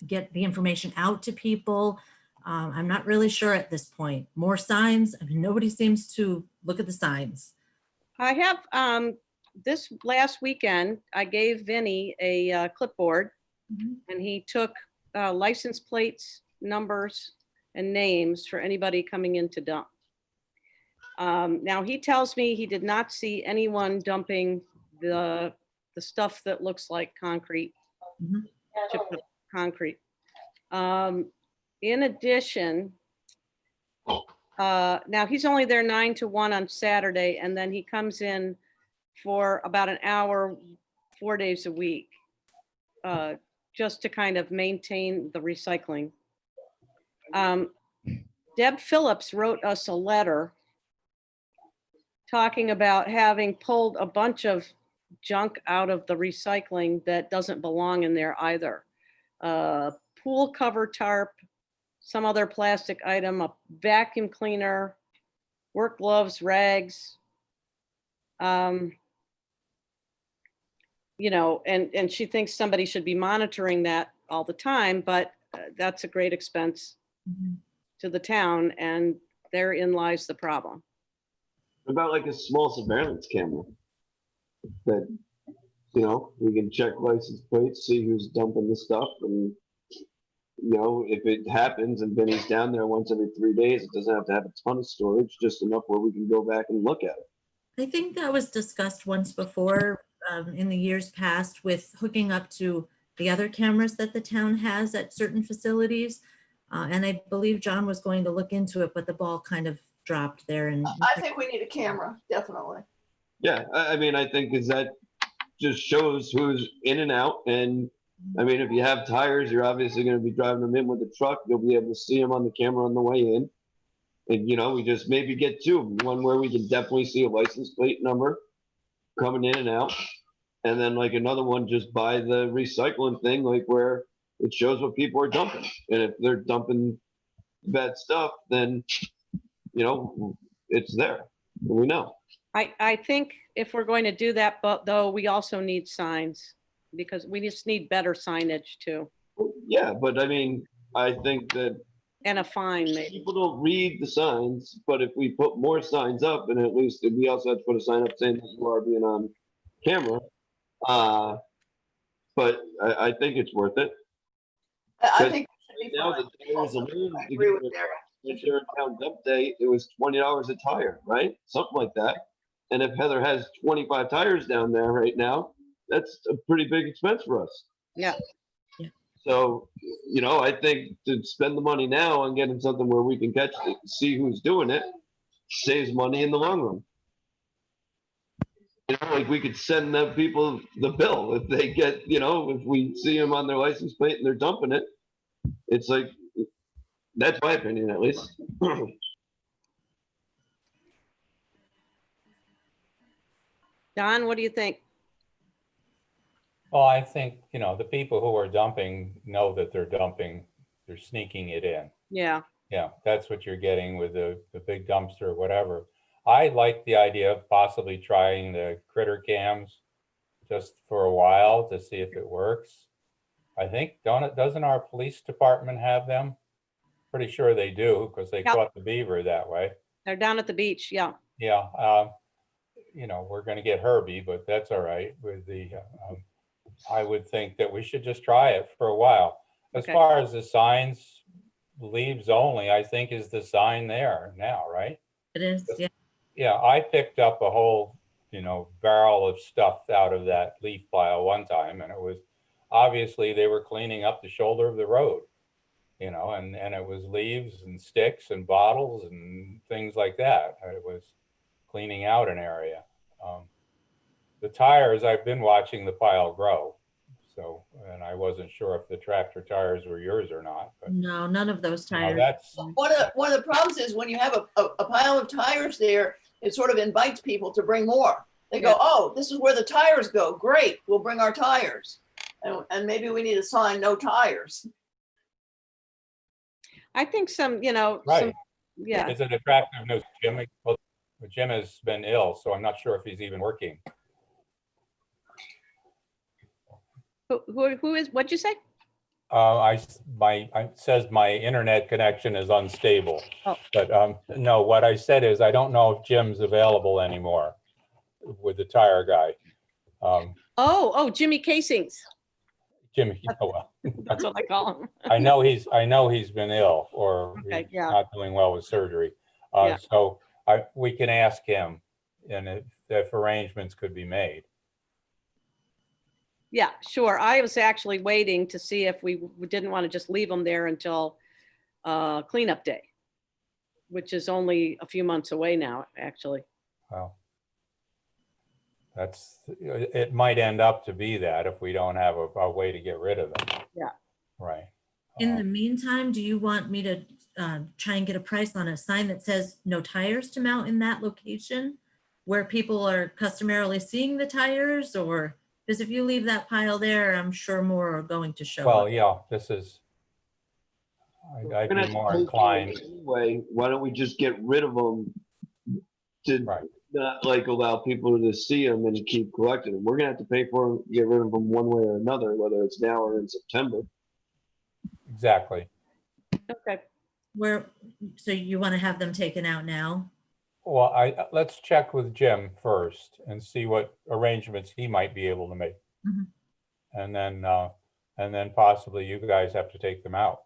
Speaker 11: get the information out to people. I'm not really sure at this point. More signs, I mean, nobody seems to look at the signs.
Speaker 1: I have, this last weekend, I gave Vinny a clipboard and he took license plates, numbers, and names for anybody coming in to dump. Now he tells me he did not see anyone dumping the stuff that looks like concrete, chipped up concrete. In addition, now he's only there 9 to 1 on Saturday, and then he comes in for about an hour, 4 days a week, just to kind of maintain the recycling. Deb Phillips wrote us a letter talking about having pulled a bunch of junk out of the recycling that doesn't belong in there either. Pool cover tarp, some other plastic item, a vacuum cleaner, work gloves, rags. You know, and she thinks somebody should be monitoring that all the time, but that's a great expense to the town, and therein lies the problem.
Speaker 6: What about like a small surveillance camera that, you know, we can check license plates, see who's dumping the stuff, and you know, if it happens and Benny's down there once every 3 days, it doesn't have to have a ton of storage, just enough where we can go back and look at it.
Speaker 11: I think that was discussed once before in the years past with hooking up to the other cameras that the town has at certain facilities. And I believe John was going to look into it, but the ball kind of dropped there. And
Speaker 3: I think we need a camera, definitely.
Speaker 6: Yeah, I mean, I think is that just shows who's in and out. And I mean, if you have tires, you're obviously going to be driving them in with the truck. You'll be able to see them on the camera on the way in. And, you know, we just maybe get 2. One where we can definitely see a license plate number coming in and out. And then like another one just by the recycling thing, like where it shows what people are dumping. And if they're dumping bad stuff, then, you know, it's there. We know.
Speaker 1: I think if we're going to do that, but though, we also need signs, because we just need better signage too.
Speaker 6: Yeah, but I mean, I think that
Speaker 1: And a fine maybe.
Speaker 6: people don't read the signs, but if we put more signs up, and at least we also have to put a sign up saying that you are being on camera. But I think it's worth it.
Speaker 3: I think it should be
Speaker 6: Now
Speaker 3: fine.
Speaker 6: the tires alone,
Speaker 3: I
Speaker 6: to
Speaker 3: agree
Speaker 6: get
Speaker 3: with Derek.
Speaker 6: a Sharon Town dump day, it was $20 a tire, right? Something like that. And if Heather has 25 tires down there right now, that's a pretty big expense for us.
Speaker 1: Yeah.
Speaker 6: So, you know, I think to spend the money now on getting something where we can catch it, see who's doing it, saves money in the long run. You know, like we could send the people the bill if they get, you know, if we see them on their license plate and they're dumping it. It's like, that's my opinion at least.
Speaker 1: Don, what do you think?
Speaker 9: Well, I think, you know, the people who are dumping know that they're dumping, they're sneaking it in.
Speaker 1: Yeah,
Speaker 9: Yeah, that's what you're getting with the big dumpster or whatever. I like the idea of possibly trying the critter cams just for a while to see if it works. I think, doesn't our police department have them? Pretty sure they do, because they
Speaker 1: Yep.
Speaker 9: caught the beaver that way.
Speaker 1: they're down at the beach. Yeah.
Speaker 9: Yeah, you know, we're gonna get Herbie, but that's all right with the, I would think that we should just try it for a while. As
Speaker 1: Okay.
Speaker 9: far as the signs, leaves only, I think is the sign there now, right?
Speaker 11: It is, yeah.
Speaker 9: Yeah, I picked up a whole, barrel of stuff out of that leaf pile one time, and it was, obviously they were cleaning up the shoulder of the road, and it was leaves and sticks and bottles and things like that. It was cleaning out an area. The tires, I've been watching the pile grow. So, and I wasn't sure if the tractor tires were yours or not, but
Speaker 11: No, none of those tires.
Speaker 9: that's,
Speaker 3: One of the problems is when you have a pile of tires there, it sort of invites people to bring more. They go,
Speaker 1: Yeah.
Speaker 3: oh, this is where the tires go. Great, we'll bring our tires. And maybe we need a sign, no tires.
Speaker 1: I think some,
Speaker 9: right.
Speaker 1: yeah.
Speaker 9: It's an attractiveness, Jim. Well, Jim has been ill, so I'm not sure if he's even working.
Speaker 1: Who is, what'd you say?
Speaker 9: It says my internet connection is unstable.
Speaker 1: Oh.
Speaker 9: But no, what I said is I don't know if Jim's available anymore with the tire guy.
Speaker 1: Jimmy Casings.
Speaker 9: Jimmy, oh well.
Speaker 1: That's what I call him.
Speaker 9: I know he's been ill or
Speaker 1: Okay,
Speaker 9: he's
Speaker 1: yeah.
Speaker 9: not doing well with surgery.
Speaker 1: Yeah.
Speaker 9: So we can ask him, and if arrangements could be made.
Speaker 1: Yeah, sure. I was actually waiting to see if we didn't want to just leave them there until cleanup day, which is only a few months away now, actually.
Speaker 9: Well, it might end up to be that if we don't have a way to get rid of them.
Speaker 1: Yeah.
Speaker 9: Right.
Speaker 11: In the meantime, do you want me to try and get a price on a sign that says no tires to mount in that location where people are customarily seeing the tires? Or because if you leave that pile there, I'm sure more are going to show
Speaker 9: Well,
Speaker 11: up.
Speaker 9: yeah, I'd be more inclined.
Speaker 6: Anyway, why don't we just get rid of them to
Speaker 9: Right.
Speaker 6: not allow people to see them and keep collecting them? We're gonna have to pay for them, get rid of them one way or another, whether it's now or in September.
Speaker 9: Exactly.
Speaker 1: Okay.
Speaker 11: So you want to have them taken out now?
Speaker 9: Well, let's check with Jim first and see what arrangements he might be able to make.
Speaker 11: Mhm.
Speaker 9: And then possibly you guys have to take them out,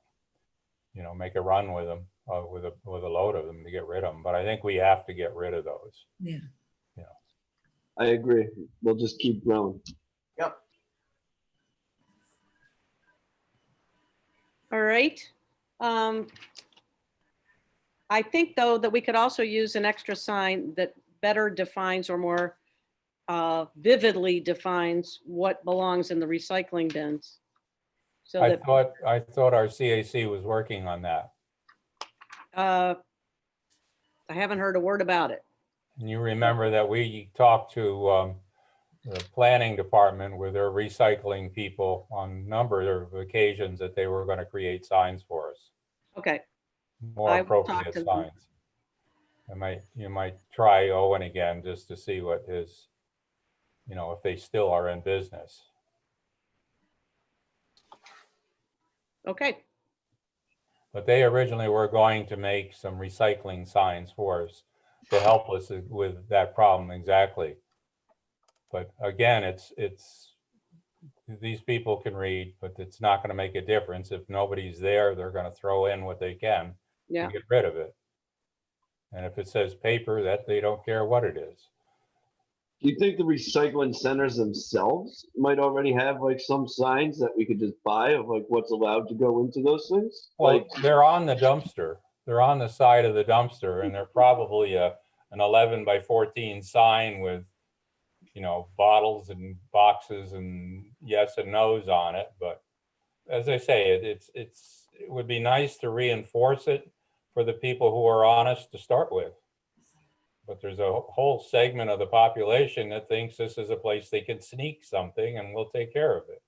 Speaker 9: make a run with them, with a load of them to get rid of them. But I think we have to get rid of those.
Speaker 11: Yeah.
Speaker 6: I agree. We'll just keep growing.
Speaker 3: Yep.
Speaker 1: All right. I think, though, that we could also use an extra sign that better defines or more vividly defines what belongs in the recycling bins. So
Speaker 9: I
Speaker 1: that
Speaker 9: thought our CAC was working on that.
Speaker 1: I haven't heard a word about it.
Speaker 9: And you remember that we talked to the planning department with their recycling people on a number of occasions that they were going to create signs for us,
Speaker 1: Okay.
Speaker 9: more
Speaker 1: I will talk
Speaker 9: appropriate
Speaker 1: to them.
Speaker 9: signs. You might try Owen again just to see what his, if they still are in business.
Speaker 1: Okay.
Speaker 9: But they originally were going to make some recycling signs for us to help us with that problem exactly. But again, it's these people can read, but it's not going to make a difference. If nobody's there, they're going to throw in what they can
Speaker 1: Yeah.
Speaker 9: to get rid of it. And if it says paper, that they don't care what it is.
Speaker 6: Do you think the recycling centers themselves might already have some signs that we could just buy of what's allowed to go into those things?
Speaker 9: Well, they're on the dumpster. They're on the side of the dumpster, and they're probably an 11 by 14 sign with, bottles and boxes and yes and no's on it. But as I say, it would be nice to reinforce it for the people who are honest to start with. But there's a whole segment of the population that thinks this is a place they can sneak something and we'll take care of it.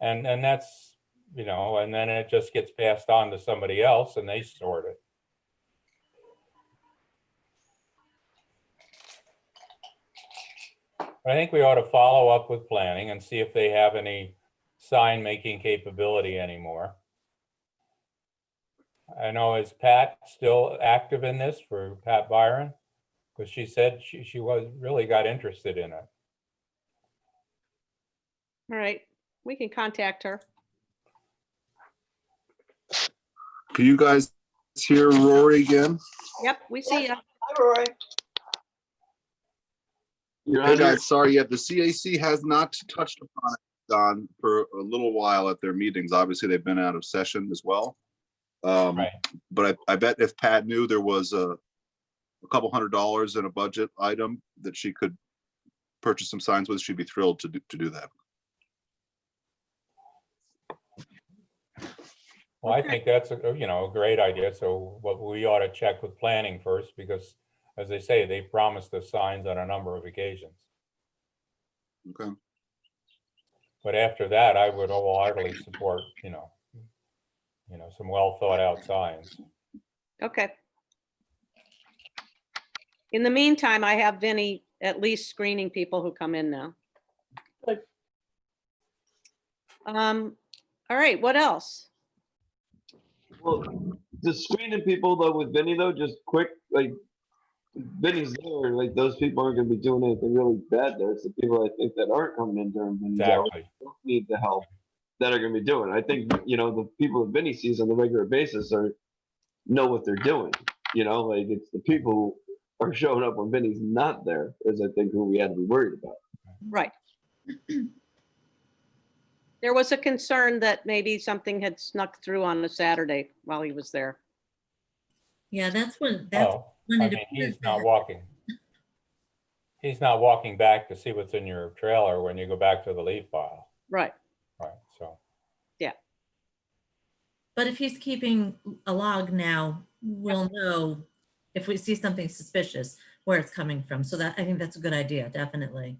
Speaker 9: And that's, and then it just gets passed on to somebody else and they sort it. I think we ought to follow up with planning and see if they have any sign making capability anymore. I know, is Pat still active in this for Pat Byron? Because she said she really got interested in it.
Speaker 1: All right. We can contact her.
Speaker 12: Can you guys hear Rory again?
Speaker 1: Yep, we see you.
Speaker 3: Roy.
Speaker 6: You're
Speaker 12: Hey
Speaker 6: under,
Speaker 12: guys, sorry, yeah, the CAC has not touched upon it, Don, for a little while at their meetings. Obviously, they've been out of session as well.
Speaker 9: Right.
Speaker 12: But I bet if Pat knew there was a couple $100 in a budget item that she could purchase some signs with, she'd be thrilled to do that.
Speaker 9: Well, I
Speaker 1: Okay.
Speaker 9: think that's a great idea. So what we ought to check with planning first, because as they say, they promised us signs on a number of occasions.
Speaker 12: Okay.
Speaker 9: But after that, I would wholeheartedly support, some well thought out signs.
Speaker 1: Okay. In the meantime, I have Vinny at least screening people who come in now.
Speaker 3: Good.
Speaker 1: All right, what else?
Speaker 6: well, the screening people though with Vinny though, just quick, like Vinny's there, like those people aren't gonna be doing anything really bad there. It's the people I think that aren't coming in during Vinny's hours
Speaker 9: Exactly.
Speaker 6: don't need the help that are gonna be doing. I think, the people that Vinny sees on a regular basis know what they're doing. Like it's the people who are showing up when Vinny's not there is I think who we had to be worried about.
Speaker 1: Right. There was a concern that maybe something had snuck through on a Saturday while he was there.
Speaker 11: Yeah, that's when it
Speaker 9: He's
Speaker 11: appears
Speaker 9: not
Speaker 11: that-
Speaker 9: walking. He's not walking back to see what's in your trailer when you go back to the leaf pile.
Speaker 1: Right.
Speaker 9: Right. So,
Speaker 11: But if he's keeping a log now, we'll know if we see something suspicious where it's coming from. So I think that's a good idea, definitely.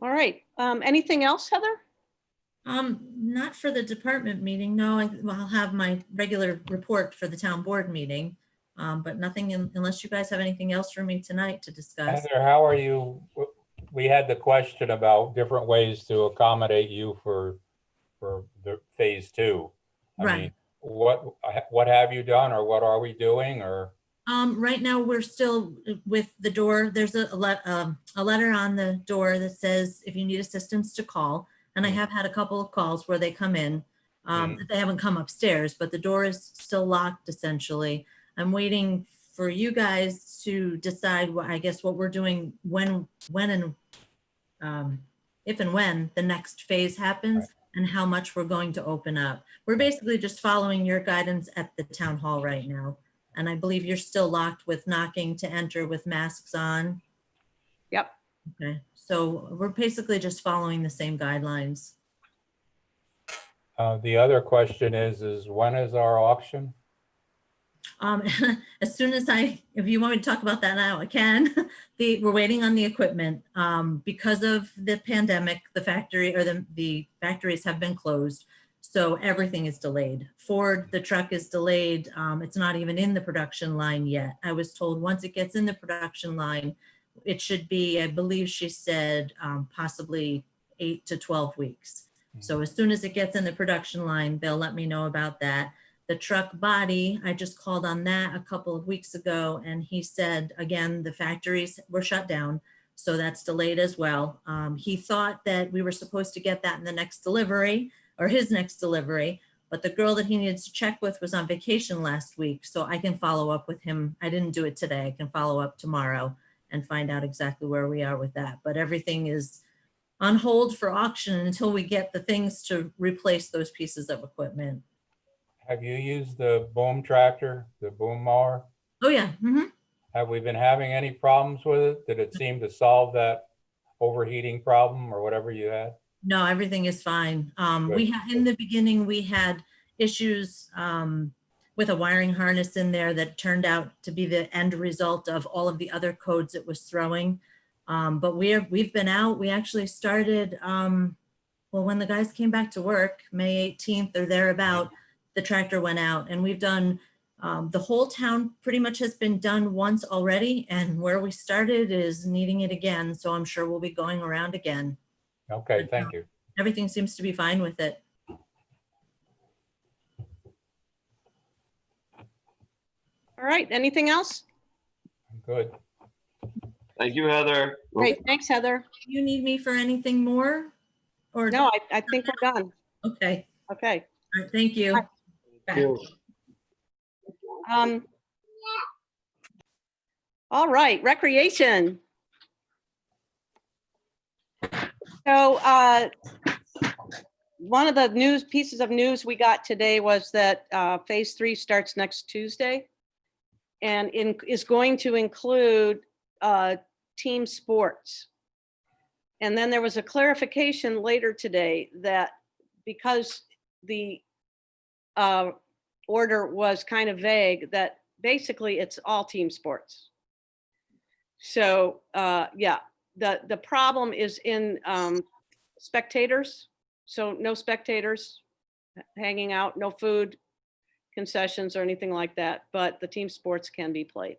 Speaker 1: All right. Anything else, Heather?
Speaker 11: Not for the department meeting. No, I'll have my regular report for the town board meeting. But nothing unless you guys have anything else for me tonight to discuss.
Speaker 9: Heather, how are you? We had the question about different ways to accommodate you for the phase 2. I
Speaker 11: Right.
Speaker 9: mean, what have you done, or what are we doing, or?
Speaker 11: Right now, we're still with the door. There's a letter on the door that says if you need assistance to call. And I have had a couple of calls where they come in. They haven't come upstairs, but the door is still locked essentially. I'm waiting for you guys to decide what we're doing if and when the next phase happens and how much we're going to open up. We're basically just following your guidance at the town hall right now. And I believe you're still locked with knocking to enter with masks on.
Speaker 1: Yep.
Speaker 11: Okay, so we're basically just following the same guidelines.
Speaker 9: The other question is when is our auction?
Speaker 11: As soon as if you want me to talk about that now, I can. We're waiting on the equipment. Because of the pandemic, the factory or the factories have been closed. So everything is delayed. Ford, the truck is delayed. It's not even in the production line yet. I was told once it gets in the production line, it should be, I believe she said, possibly 8 to 12 weeks. So as soon as it gets in the production line, they'll let me know about that. The truck body, I just called on that a couple of weeks ago, and he said, again, the factories were shut down. So that's delayed as well. He thought that we were supposed to get that in the next delivery or his next delivery, but the girl that he needed to check with was on vacation last week. So I can follow up with him. I didn't do it today. I can follow up tomorrow and find out exactly where we are with that. But everything is on hold for auction until we get the things to replace those pieces of equipment.
Speaker 9: Have you used the boom tractor, the boom mower?
Speaker 11: Oh, yeah.
Speaker 9: Have we been having any problems with it? Did it seem to solve that overheating problem or whatever you had?
Speaker 11: No, everything is fine.
Speaker 9: Good.
Speaker 11: In the beginning, we had issues with a wiring harness in there that turned out to be the end result of all of the other codes it was throwing. But we've been out. We actually started, when the guys came back to work, May 18th or thereabout, the tractor went out, and we've done, the whole town pretty much has been done once already, and where we started is needing it again. So I'm sure we'll be going around again.
Speaker 9: Okay, thank you.
Speaker 11: Everything seems to be fine with it.
Speaker 1: All right, anything else?
Speaker 9: Good.
Speaker 6: Thank you, Heather.
Speaker 1: Great, thanks, Heather.
Speaker 11: Do you need me for anything more? Or
Speaker 1: No, I think we're done.
Speaker 11: Okay.
Speaker 1: Okay.
Speaker 11: All right, thank you.
Speaker 6: Thank you.
Speaker 1: All right, recreation. So one of the pieces of news we got today was that phase 3 starts next Tuesday and is going to include team sports. And then there was a clarification later today that because the order was kind of vague, that basically it's all team sports. So yeah, the problem is in spectators. So no spectators hanging out, no food concessions or anything like that, but the team sports can be played.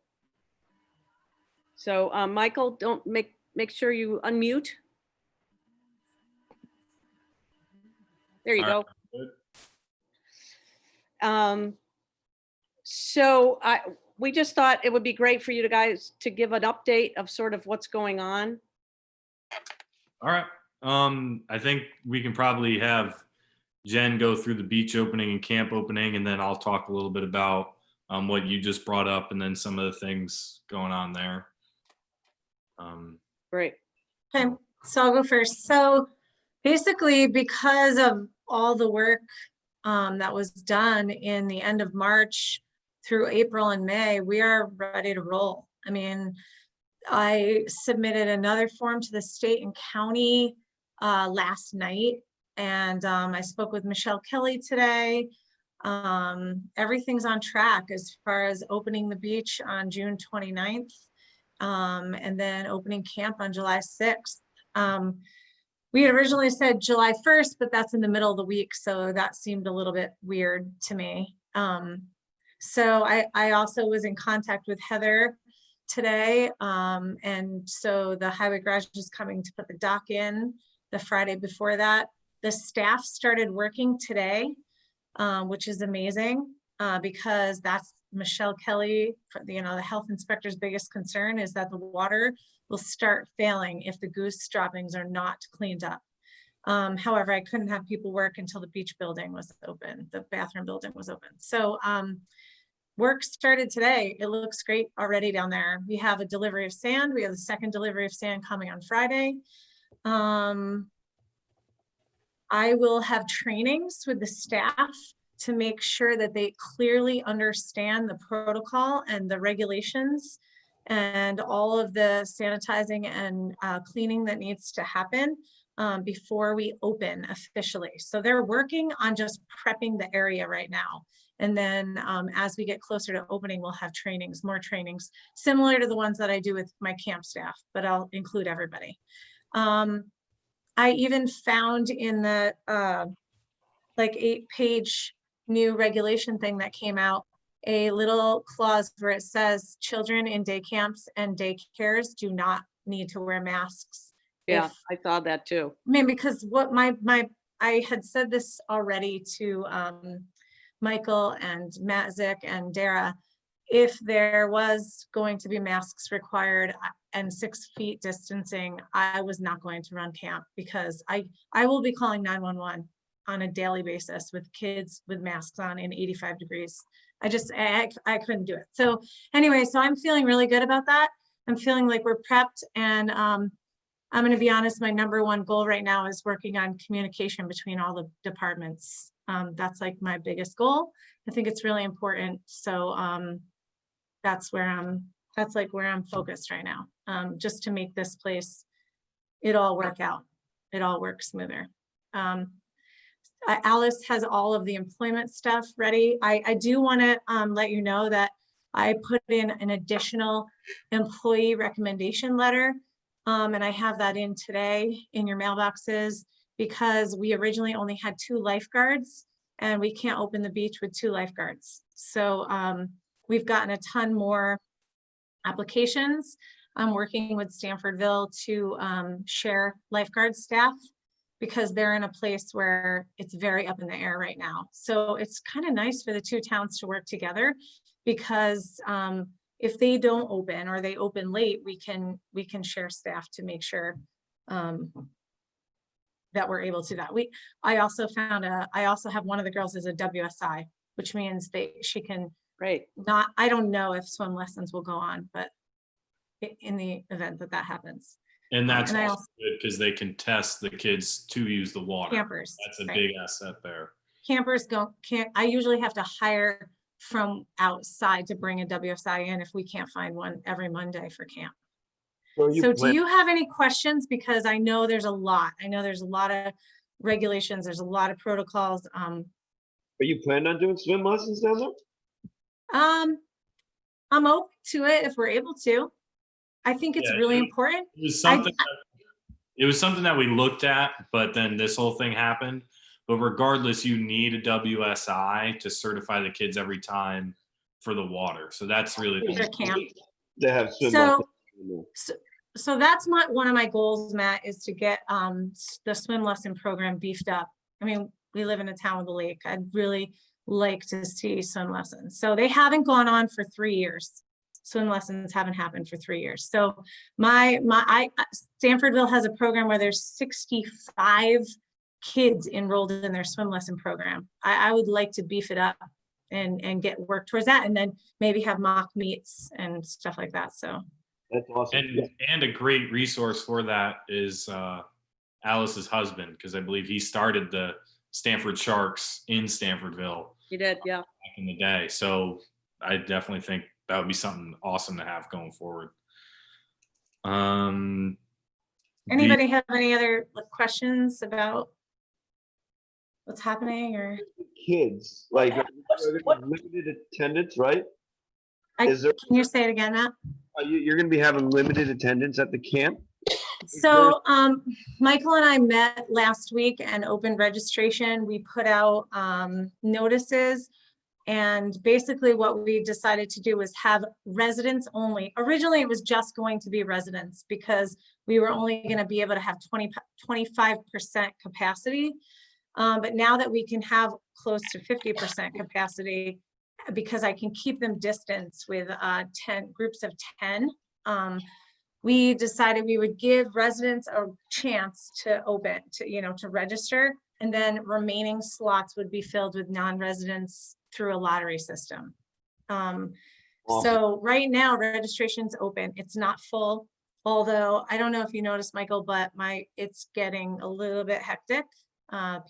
Speaker 1: So Michael, don't make sure you unmute. There you go. So we just thought it would be great for you guys to give an update of sort of what's going on.
Speaker 13: All right. I think we can probably have Jen go through the beach opening and camp opening, and then I'll talk a little bit about what you just brought up and then some of the things going on there.
Speaker 1: Great.
Speaker 14: Okay, so I'll go first. So basically, because of all the work that was done in the end of March through April and May, we are ready to roll. I mean, I submitted another form to the state and county last night, and I spoke with Michelle Kelly today. Everything's on track as far as opening the beach on June 29th, and then opening camp on July 6th. We had originally said July 1st, but that's in the middle of the week, so that seemed a little bit weird to me. So I also was in contact with Heather today, and so the highway garage is coming to put the dock in the Friday before that. The staff started working today, which is amazing, because that's Michelle Kelly, the health inspector's biggest concern is that the water will start failing if the goose droppings are not cleaned up. However, I couldn't have people work until the beach building was open, the bathroom building was open. So work started today. It looks great already down there. We have a delivery of sand. We have the second delivery of sand coming on Friday. I will have trainings with the staff to make sure that they clearly understand the protocol and the regulations and all of the sanitizing and cleaning that needs to happen before we open officially. So they're working on just prepping the area right now. And then as we get closer to opening, we'll have trainings, more trainings, similar to the ones that I do with my camp staff, but I'll include everybody. I even found in the like 8-page new regulation thing that came out, a little clause where it says children in day camps and daycares do not need to wear masks.
Speaker 1: Yeah, I saw that too.
Speaker 14: I mean, because what I had said this already to Michael and Matzik and Dara, if there was going to be masks required and 6 feet distancing, I was not going to run camp because I will be calling 911 on a daily basis with kids with masks on in 85 degrees. I couldn't do it. So anyway, so I'm feeling really good about that. I'm feeling like we're prepped, and I'm going to be honest, my #1 goal right now is working on communication between all the departments. That's like my biggest goal. I think it's really important. So that's where I'm focused right now, just to make this place, it all work out. It all works smoother. Alice has all of the employment stuff ready. I do want to let you know that I put in an additional employee recommendation letter, and I have that in today in your mailboxes, because we originally only had 2 lifeguards and we can't open the beach with 2 lifeguards. So we've gotten a ton more applications. I'm working with Stanfordville to share lifeguard staff, because they're in a place where it's very up in the air right now. So it's kind of nice for the 2 towns to work together, because if they don't open or they open late, we can share staff to make sure that we're able to do that. I also have one of the girls as a WSI, which means she can,
Speaker 1: great.
Speaker 14: I don't know if swim lessons will go on, but in the event that that happens.
Speaker 13: And that's
Speaker 14: And I
Speaker 13: also
Speaker 14: also-
Speaker 13: good because they can test the kids to use the water.
Speaker 14: Campers.
Speaker 13: That's a
Speaker 14: right.
Speaker 13: big asset there.
Speaker 14: Campers can't, I usually have to hire from outside to bring a WSI in if we can't find one every Monday for camp. So do you have any questions? Because I know there's a lot. I know there's a lot of regulations. There's a lot of protocols.
Speaker 6: Are you planning on doing swim lessons down there?
Speaker 14: I'm open to it if we're able to. I think it's
Speaker 13: Yeah,
Speaker 14: really
Speaker 13: it-
Speaker 14: important.
Speaker 13: It was something. It was something that we looked at, but then this whole thing happened. But regardless, you need a WSI to certify the kids every time for the water. So that's really
Speaker 14: For camp.
Speaker 6: They have swim
Speaker 14: So,
Speaker 6: lessons.
Speaker 14: so that's one of my goals, Matt, is to get the swim lesson program beefed up. I mean, we live in a town with a lake. I'd really like to see swim lessons. So they haven't gone on for 3 years. Swim lessons haven't happened for 3 years. So Stanfordville has a program where there's 65 kids enrolled in their swim lesson program. I would like to beef it up and get work towards that, and then maybe have mock meets and stuff like that. So
Speaker 6: That's awesome.
Speaker 13: and a great resource for that is Alice's husband, because I believe he started the Stanford Sharks in Stanfordville
Speaker 1: You did, yeah.
Speaker 13: back in the day. So I definitely think that would be something awesome to have going forward.
Speaker 14: anybody have any other questions about what's happening or?
Speaker 6: Kids, like limited attendance, right?
Speaker 14: Can you say it again, Matt?
Speaker 6: You're going to be having limited attendance at the camp?
Speaker 14: So Michael and I met last week and opened registration. We put out notices, and basically what we decided to do was have residents only. Originally, it was just going to be residents because we were only going to be able to have 25% capacity. But now that we can have close to 50% capacity, because I can keep them distanced with 10 groups of 10, we decided we would give residents a chance to to register, and then remaining slots would be filled with non-residents through a lottery system. So right now registration's open. It's not full, although I don't know if you noticed, Michael, but it's getting a little bit hectic.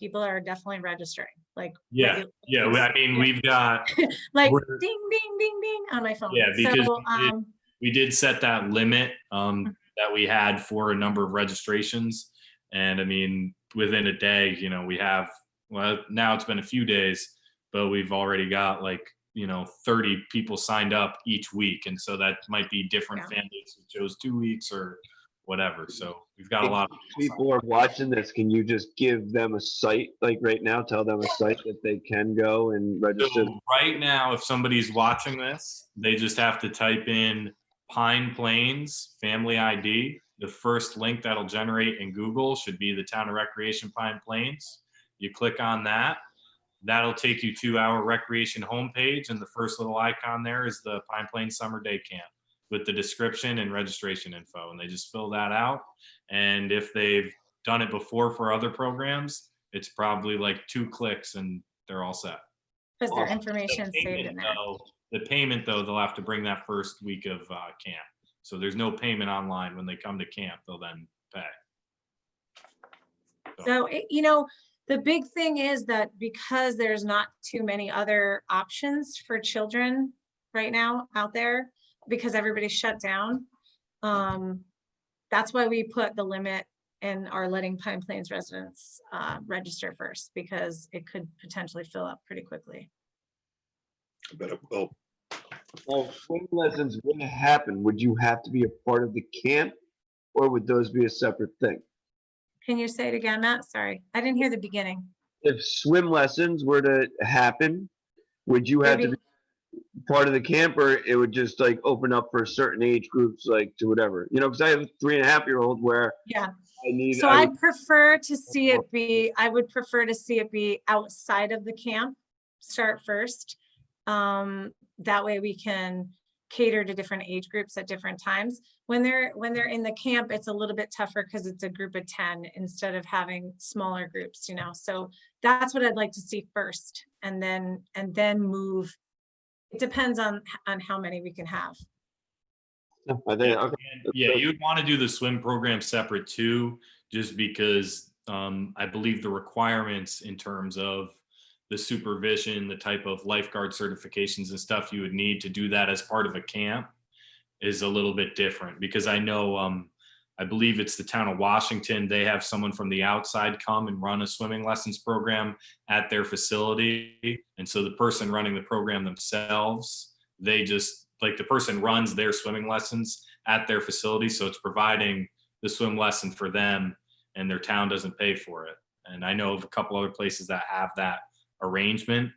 Speaker 14: People are definitely registering, like
Speaker 13: Yeah. I mean, we've got
Speaker 14: like
Speaker 13: we're-
Speaker 14: ding, ding, ding, ding on my phone.
Speaker 13: Yeah, because
Speaker 14: So,
Speaker 13: we did set that limit that we had for a number of registrations. And I mean, within a day, we have, well, now it's been a few days, but we've already got 30 people signed up each week. And so that might be different families who chose 2 weeks or whatever. So we've got a lot of
Speaker 6: people are watching this. Can you just give them a site, like right now, tell them a site that they can go and register?
Speaker 13: So right now, if somebody's watching this, they just have to type in Pine Plains Family ID. The first link that'll generate in Google should be the Town of Recreation Pine Plains. You click on that. That'll take you to our recreation homepage, and the first little icon there is the Pine Plains Summer Day Camp with the description and registration info. And they just fill that out. And if they've done it before for other programs, it's probably like 2 clicks and they're all set.
Speaker 14: because their information saved in there.
Speaker 13: The payment, though, they'll have to bring that first week of camp. So there's no payment online when they come to camp. They'll then pay.
Speaker 14: So, the big thing is that because there's not too many other options for children right now out there, because everybody's shut down, that's why we put the limit and are letting Pine Plains residents register first, because it could potentially fill up pretty quickly.
Speaker 12: I bet it will.
Speaker 6: Well, swim lessons wouldn't happen. Would you have to be a part of the camp, or would those be a separate thing?
Speaker 14: Can you say it again, Matt? Sorry, I didn't hear the beginning.
Speaker 6: If swim lessons were to happen, would you have to be part of the camp, or it would just open up for certain age groups, to whatever? Because I have a 3.5-year-old where
Speaker 14: Yeah.
Speaker 6: I need.
Speaker 14: So I'd prefer to see it be, I would prefer to see it be outside of the camp, start first. That way we can cater to different age groups at different times. When they're in the camp, it's a little bit tougher because it's a group of 10 instead of having smaller groups, so that's what I'd like to see first, and then move. It depends on how many we can have.
Speaker 6: I think, okay.
Speaker 13: Yeah, you'd want to do the swim program separate too, just because I believe the requirements in terms of the supervision, the type of lifeguard certifications and stuff you would need to do that as part of a camp is a little bit different, because I know, I believe it's the town of Washington, they have someone from the outside come and run a swimming lessons program at their facility. And so the person running the program themselves, they just, like, the person runs their swimming lessons at their facility. So it's providing the swim lesson for them, and their town doesn't pay for it. And I know of a couple other places that have that arrangement.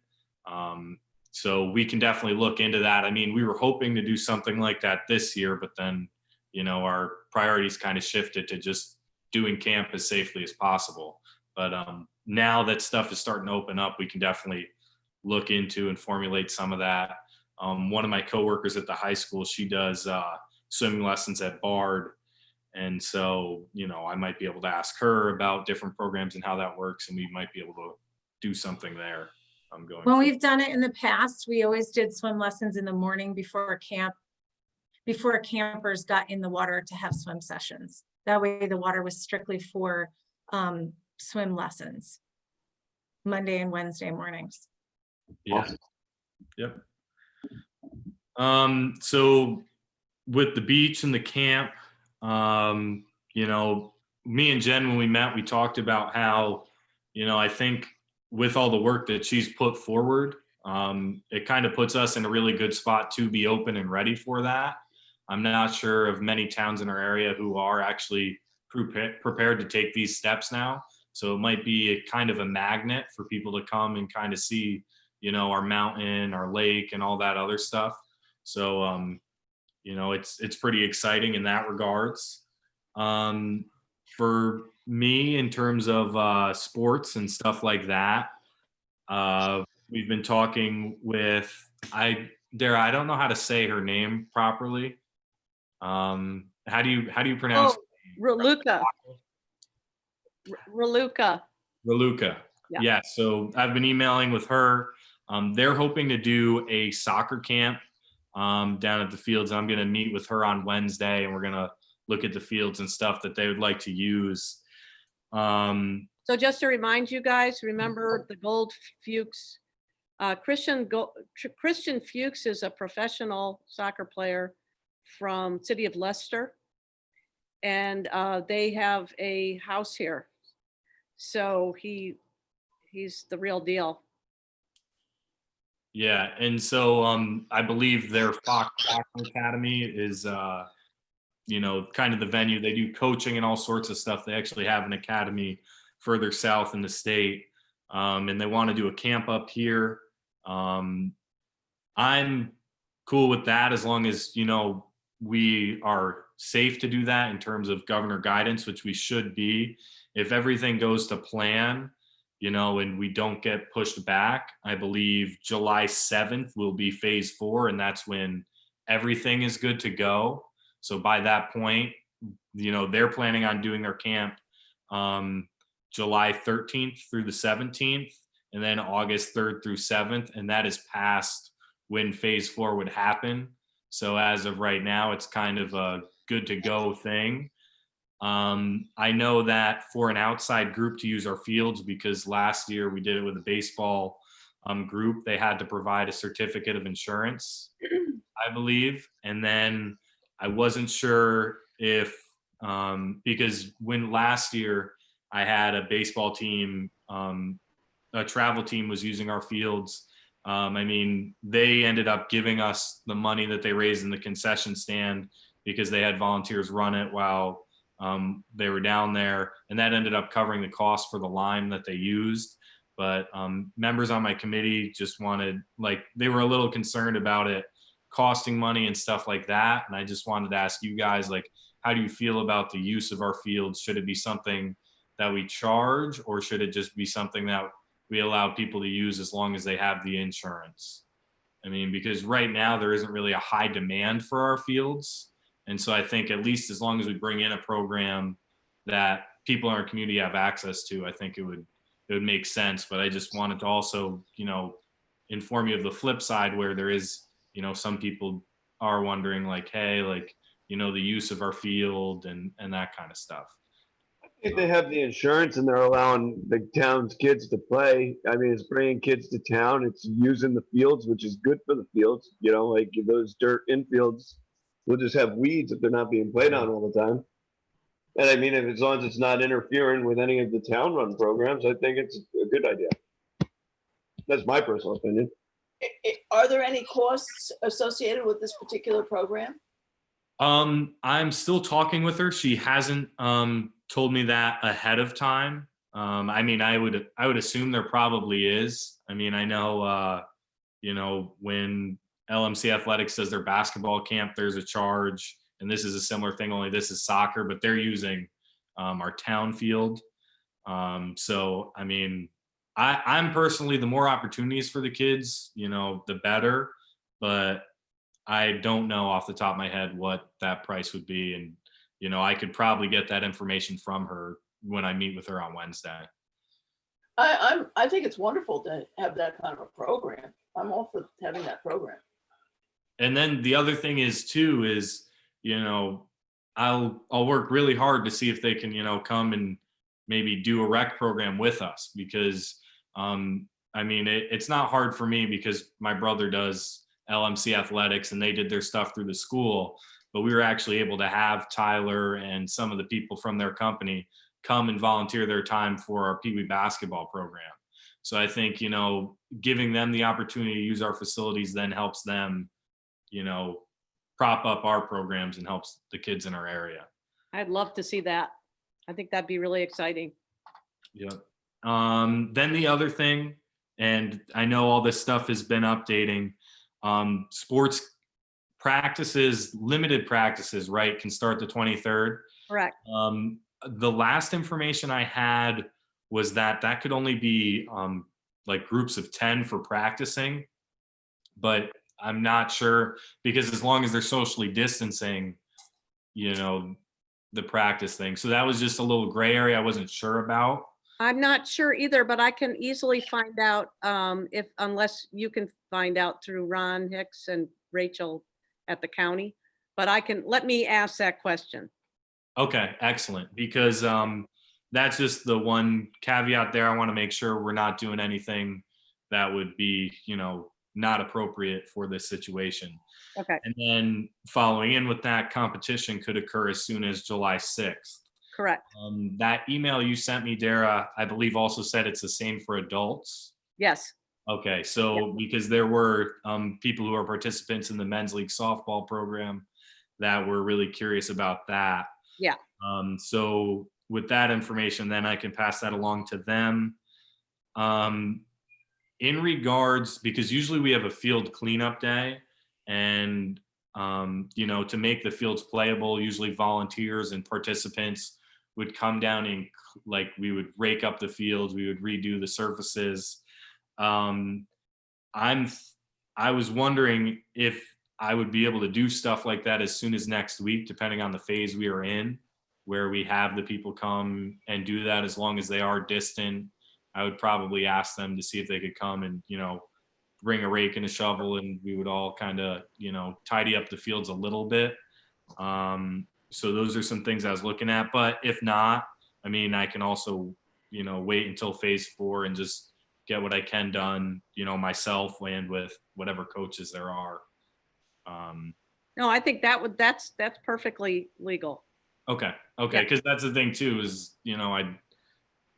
Speaker 13: So we can definitely look into that. I mean, we were hoping to do something like that this year, but then, you know, our priorities kind of shifted to just doing camp as safely as possible. But now that stuff is starting to open up, we can definitely look into and formulate some of that. One of my coworkers at the high school, she does swimming lessons at Bard. And so, you know, I might be able to ask her about different programs and how that works, and we might be able to do something there. I'm going.
Speaker 14: When we've done it in the past, we always did swim lessons in the morning before camp, before campers got in the water to have swim sessions. That way the water was strictly for swim lessons, Monday and Wednesday mornings.
Speaker 13: Yeah. Yep. So with the beach and the camp, you know, me and Jen, when we met, we talked about how, you know, I think with all the work that she's put forward, it kind of puts us in a really good spot to be open and ready for that. I'm not sure of many towns in our area who are actually prepared to take these steps now. So it might be a kind of a magnet for people to come and kind of see, you know, our mountain, our lake, and all that other stuff. So, you know, it's pretty exciting in that regards. For me, in terms of sports and stuff like that, we've been talking with I don't know how to say her name properly. How do you pronounce it?
Speaker 1: Raluca. Raluca.
Speaker 13: Raluca.
Speaker 1: Yeah.
Speaker 13: Yeah. So I've been emailing with her. They're hoping to do a soccer camp down at the fields. I'm going to meet with her on Wednesday, and we're going to look at the fields and stuff that they would like to use.
Speaker 1: So just to remind you guys, remember the Gold Fuchs. Christian Fuchs is a professional soccer player from city of Leicester. And they have a house here. So he's the real deal.
Speaker 13: Yeah, and so I believe their Fox Academy is, you know, kind of the venue. They do coaching and all sorts of stuff. They actually have an academy further south in the state, and they want to do a camp up here. I'm cool with that as long as, you know, we are safe to do that in terms of governor guidance, which we should be. If everything goes to plan, you know, and we don't get pushed back, I believe July 7th will be phase 4, and that's when everything is good to go. So by that point, you know, they're planning on doing their camp July 13th through the 17th, and then August 3rd through 7th, and that is past when phase 4 would happen. So as of right now, it's kind of a good to go thing. I know that for an outside group to use our fields, because last year we did it with a baseball group, they had to provide a certificate of insurance, I believe. And then I wasn't sure if, because when last year I had a baseball team, a travel team was using our fields. I mean, they ended up giving us the money that they raised in the concession stand because they had volunteers run it while they were down there, and that ended up covering the cost for the lime that they used. But members on my committee just wanted, like, they were a little concerned about it costing money and stuff like that. And I just wanted to ask you guys, like, how do you feel about the use of our fields? Should it be something that we charge, or should it just be something that we allow people to use as long as they have the insurance? I mean, because right now there isn't really a high demand for our fields. And so I think at least as long as we bring in a program that people in our community have access to, I think it would make sense. But I just wanted to also, you know, inform you of the flip side, where there is, you know, some people are wondering, like, hey, like, you know, the use of our field and that kind of stuff.
Speaker 6: If they have the insurance and they're allowing the town's kids to play, I mean, it's bringing kids to town. It's using the fields, which is good for the fields. You know, like those dirt infields will just have weeds if they're not being played on all the time. And I mean, if as long as it's not interfering with any of the town-run programs, I think it's a good idea. That's my personal opinion.
Speaker 3: Are there any costs associated with this particular program?
Speaker 13: I'm still talking with her. She hasn't told me that ahead of time. I mean, I would assume there probably is. I mean, I know, you know, when LMC Athletics does their basketball camp, there's a charge, and this is a similar thing, only this is soccer, but they're using our town field. So, I mean, I'm personally, the more opportunities for the kids, you know, the better, but I don't know off the top of my head what that price would be. And, you know, I could probably get that information from her when I meet with her on Wednesday.
Speaker 3: I think it's wonderful to have that kind of a program. I'm all for having that program.
Speaker 13: And then the other thing is too, is, you know, I'll work really hard to see if they can, you know, come and maybe do a rec program with us, because I mean, it's not hard for me because my brother does LMC Athletics and they did their stuff through the school, but we were actually able to have Tyler and some of the people from their company come and volunteer their time for our Pee Wee basketball program. So I think, you know, giving them the opportunity to use our facilities then helps them, you know, prop up our programs and helps the kids in our area.
Speaker 1: I'd love to see that. I think that'd be really exciting.
Speaker 13: Yep. Then the other thing, and I know all this stuff has been updating, sports practices, limited practices, right, can start the 23rd.
Speaker 1: Correct.
Speaker 13: The last information I had was that could only be like groups of 10 for practicing, but I'm not sure, because as long as they're socially distancing, you know, the practice thing. So that was just a little gray area I wasn't sure about.
Speaker 1: I'm not sure either, but I can easily find out unless you can find out through Ron Hicks and Rachel at the county. But let me ask that question.
Speaker 13: Okay, excellent. Because that's just the one caveat there. I want to make sure we're not doing anything that would be, you know, not appropriate for this situation.
Speaker 1: Okay.
Speaker 13: And then following in with that, competition could occur as soon as July 6th.
Speaker 1: Correct.
Speaker 13: That email you sent me, Dara, I believe also said it's the same for adults.
Speaker 1: Yes.
Speaker 13: Okay, so because there were people who are participants in the men's league softball program that were really curious about that.
Speaker 1: Yeah.
Speaker 13: So with that information, then I can pass that along to them. In regards, because usually we have a field cleanup day, and you know, to make the fields playable, usually volunteers and participants would come down and, like, we would rake up the fields, we would redo the surfaces. I was wondering if I would be able to do stuff like that as soon as next week, depending on the phase we are in, where we have the people come and do that. As long as they are distant, I would probably ask them to see if they could come and, you know, bring a rake and a shovel, and we would all kind of, you know, tidy up the fields a little bit. So those are some things I was looking at, but if not, I mean, I can also, you know, wait until phase 4 and just get what I can done, you know, myself and with whatever coaches there are.
Speaker 1: No, I think that's perfectly legal.
Speaker 13: Okay. Because that's the thing too, is, you know,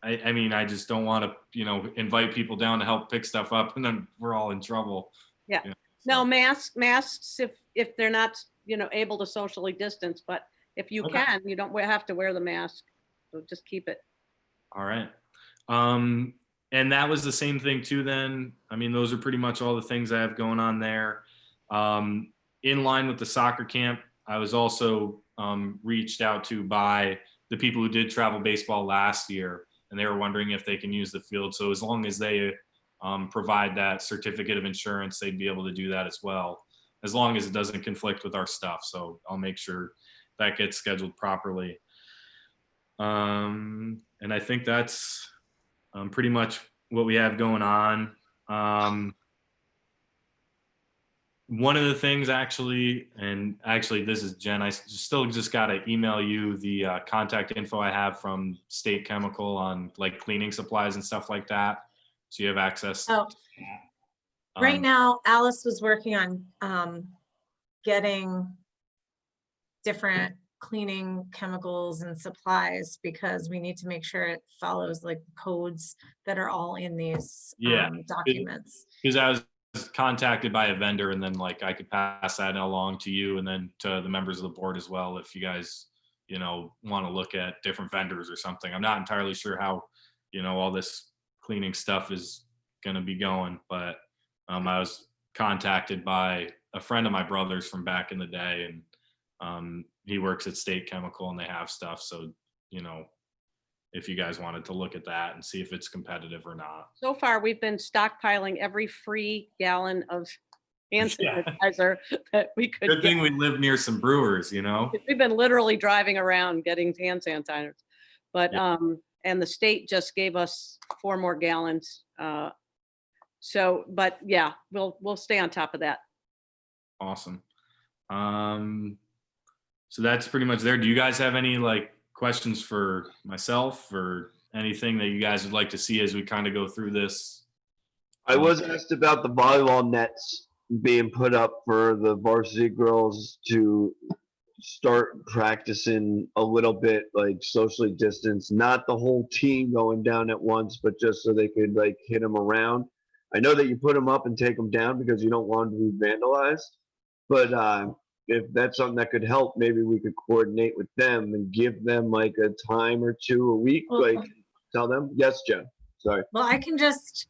Speaker 13: I mean, I just don't want to, you know, invite people down to help pick stuff up and then we're all in trouble.
Speaker 1: Yeah.
Speaker 13: You know,
Speaker 1: No, masks if they're not, you know, able to socially distance, but if you
Speaker 13: Okay.
Speaker 1: can, you don't have to wear the mask. So just keep it.
Speaker 13: All right. And that was the same thing too then. I mean, those are pretty much all the things I have going on there. In line with the soccer camp, I was also reached out to by the people who did travel baseball last year, and they were wondering if they can use the field. So as long as they provide that certificate of insurance, they'd be able to do that as well, as long as it doesn't conflict with our stuff. So I'll make sure that gets scheduled properly. And I think that's pretty much what we have going on. one of the things actually, and actually this is Jen, I still just got to email you the contact info I have from State Chemical on like cleaning supplies and stuff like that. So you have access.
Speaker 14: Oh,
Speaker 13: to that.
Speaker 14: right now, Alice was working on getting different cleaning chemicals and supplies because we need to make sure it follows like codes that are all in these
Speaker 13: Yeah.
Speaker 14: documents.
Speaker 13: Because I was contacted by a vendor, and then like I could pass that along to you and then to the members of the board as well if you guys, you know, want to look at different vendors or something. I'm not entirely sure how, you know, all this cleaning stuff is going to be going, but I was contacted by a friend of my brother's from back in the day, and he works at State Chemical and they have stuff. So, you know, if you guys wanted to look at that and see if it's competitive or not.
Speaker 1: So far, we've been stockpiling every free gallon of hand
Speaker 13: Yeah.
Speaker 1: sanitizer that we could
Speaker 13: Good
Speaker 1: get.
Speaker 13: thing we live near some brewers, you know?
Speaker 1: We've been literally driving around getting hand sanitizers. But, and the state just gave us 4 more gallons. So, but yeah, we'll stay on top of that.
Speaker 13: Awesome. So that's pretty much there. Do you guys have any like questions for myself or anything that you guys would like to see as we kind of go through this?
Speaker 6: I was asked about the volleyball nets being put up for the varsity girls to start practicing a little bit, like socially distanced, not the whole team going down at once, but just so they could like hit them around. I know that you put them up and take them down because you don't want them to be vandalized, but if that's something that could help, maybe we could coordinate with them and give them like a time or 2 a week, like tell them. Yes, Jen, sorry.
Speaker 14: Well, I can just,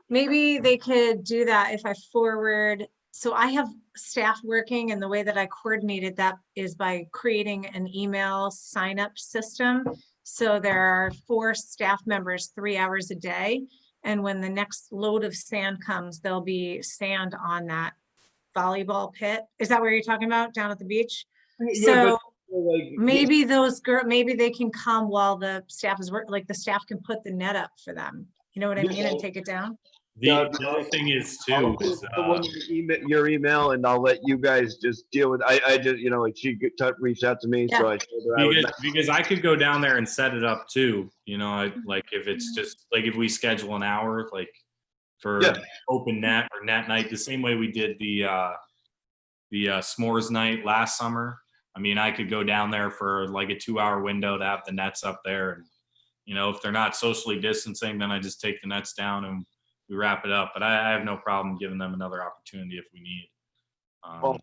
Speaker 14: maybe they could do that if I forward. So I have staff working, and the way that I coordinated that is by creating an email sign up system. So there are 4 staff members, 3 hours a day. And when the next load of sand comes, there'll be sand on that volleyball pit. Is that where you're talking about, down at the beach? So maybe those maybe they can come while the staff is working, like the staff can put the net up for them. You know what I mean? And take it down.
Speaker 13: The other thing is too, is,
Speaker 6: your email, and I'll let you guys just deal with. I just, you know, like she reached out to me, so I told her I would.
Speaker 13: because I could go down there and set it up too. You know, like if it's just like if we schedule an hour, like for open net or net night, the same way we did the s'mores night last summer. I mean, I could go down there for like a 2-hour window to have the nets up there, and you know, if they're not socially distancing, then I just take the nets down and we wrap it up. But I have no problem giving them another opportunity if we need.
Speaker 6: Well,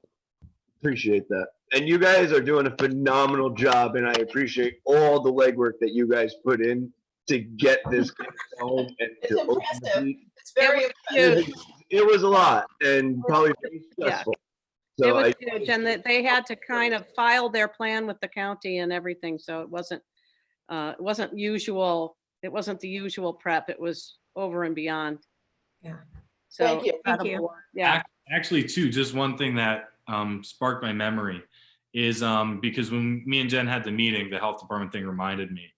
Speaker 6: appreciate that. And you guys are doing a phenomenal job, and I appreciate all the legwork that you guys put in to get this going and to open the beach.
Speaker 3: It's very impressive.
Speaker 6: It was a lot and probably very stressful.
Speaker 1: It
Speaker 6: So
Speaker 1: was huge, and that they had to kind of file their plan with the county and everything, so it wasn't usual. It wasn't the usual prep. It was over and beyond.
Speaker 14: Yeah.
Speaker 1: So
Speaker 3: Thank you.
Speaker 14: Thank you.
Speaker 1: yeah.
Speaker 13: Actually, too, just one thing that sparked my memory is because when me and Jen had the meeting, the health department thing reminded me.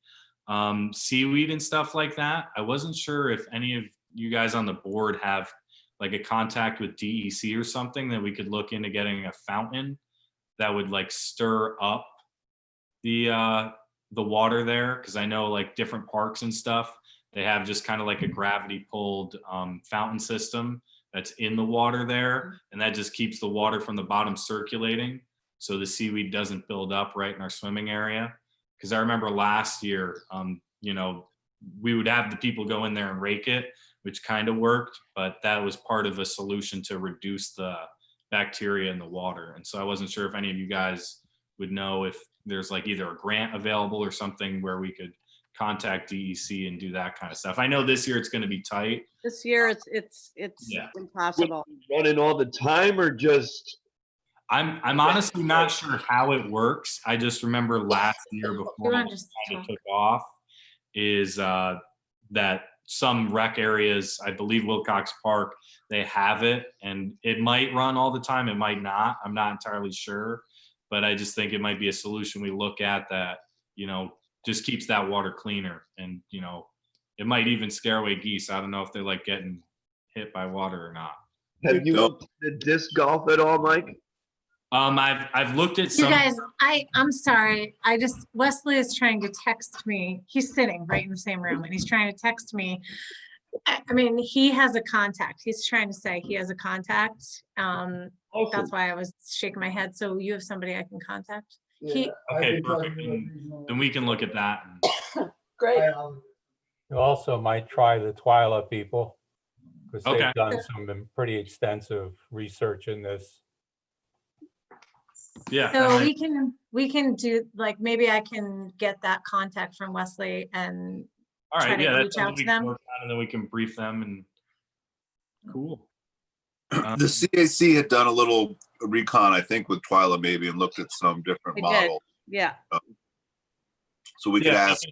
Speaker 13: Seaweed and stuff like that. I wasn't sure if any of you guys on the board have like a contact with DEC or something that we could look into getting a fountain that would like stir up the water there, because I know like different parks and stuff, they have just kind of like a gravity pulled fountain system that's in the water there, and that just keeps the water from the bottom circulating so the seaweed doesn't build up right in our swimming area. Because I remember last year, you know, we would have the people go in there and rake it, which kind of worked, but that was part of a solution to reduce the bacteria in the water. And so I wasn't sure if any of you guys would know if there's like either a grant available or something where we could contact DEC and do that kind of stuff. I know this year it's going to be tight.
Speaker 1: This year it's impossible.
Speaker 6: running all the time, or just?
Speaker 13: I'm honestly not sure how it works. I just remember last year before it kind of took off is that some rec areas, I believe Wilcox Park, they have it, and it might run all the time. It might not. I'm not entirely sure, but I just think it might be a solution we look at that, you know, just keeps that water cleaner. And, you know, it might even scare away geese. I don't know if they like getting hit by water or not.
Speaker 6: Have you
Speaker 12: No.
Speaker 6: looked at disc golf at all, Mike?
Speaker 13: I've looked at
Speaker 14: You
Speaker 13: some.
Speaker 14: guys, I'm sorry. Wesley is trying to text me. He's sitting right in the same room and he's trying to text me. I mean, he has a contact. He's trying to say he has a contact. That's why I was shaking my head. So you have somebody I can contact? He,
Speaker 13: Okay, perfect. Then we can look at that.
Speaker 3: Great.
Speaker 9: You also might try the Twyla people, because
Speaker 13: Okay.
Speaker 9: they've done some pretty extensive research in this.
Speaker 13: Yeah.
Speaker 14: so we can do, like, maybe I can get that contact from Wesley and
Speaker 13: All
Speaker 14: try
Speaker 13: right.
Speaker 14: to
Speaker 13: Yeah.
Speaker 14: reach
Speaker 13: That's
Speaker 14: out
Speaker 13: something
Speaker 14: to
Speaker 13: we can
Speaker 14: them.
Speaker 13: work on, and then we can brief them and cool.
Speaker 12: The CAC had done a little recon, I think, with Twyla maybe, and looked at some different
Speaker 1: They did.
Speaker 12: models.
Speaker 1: Yeah.
Speaker 12: So we could
Speaker 13: Yeah,
Speaker 12: ask,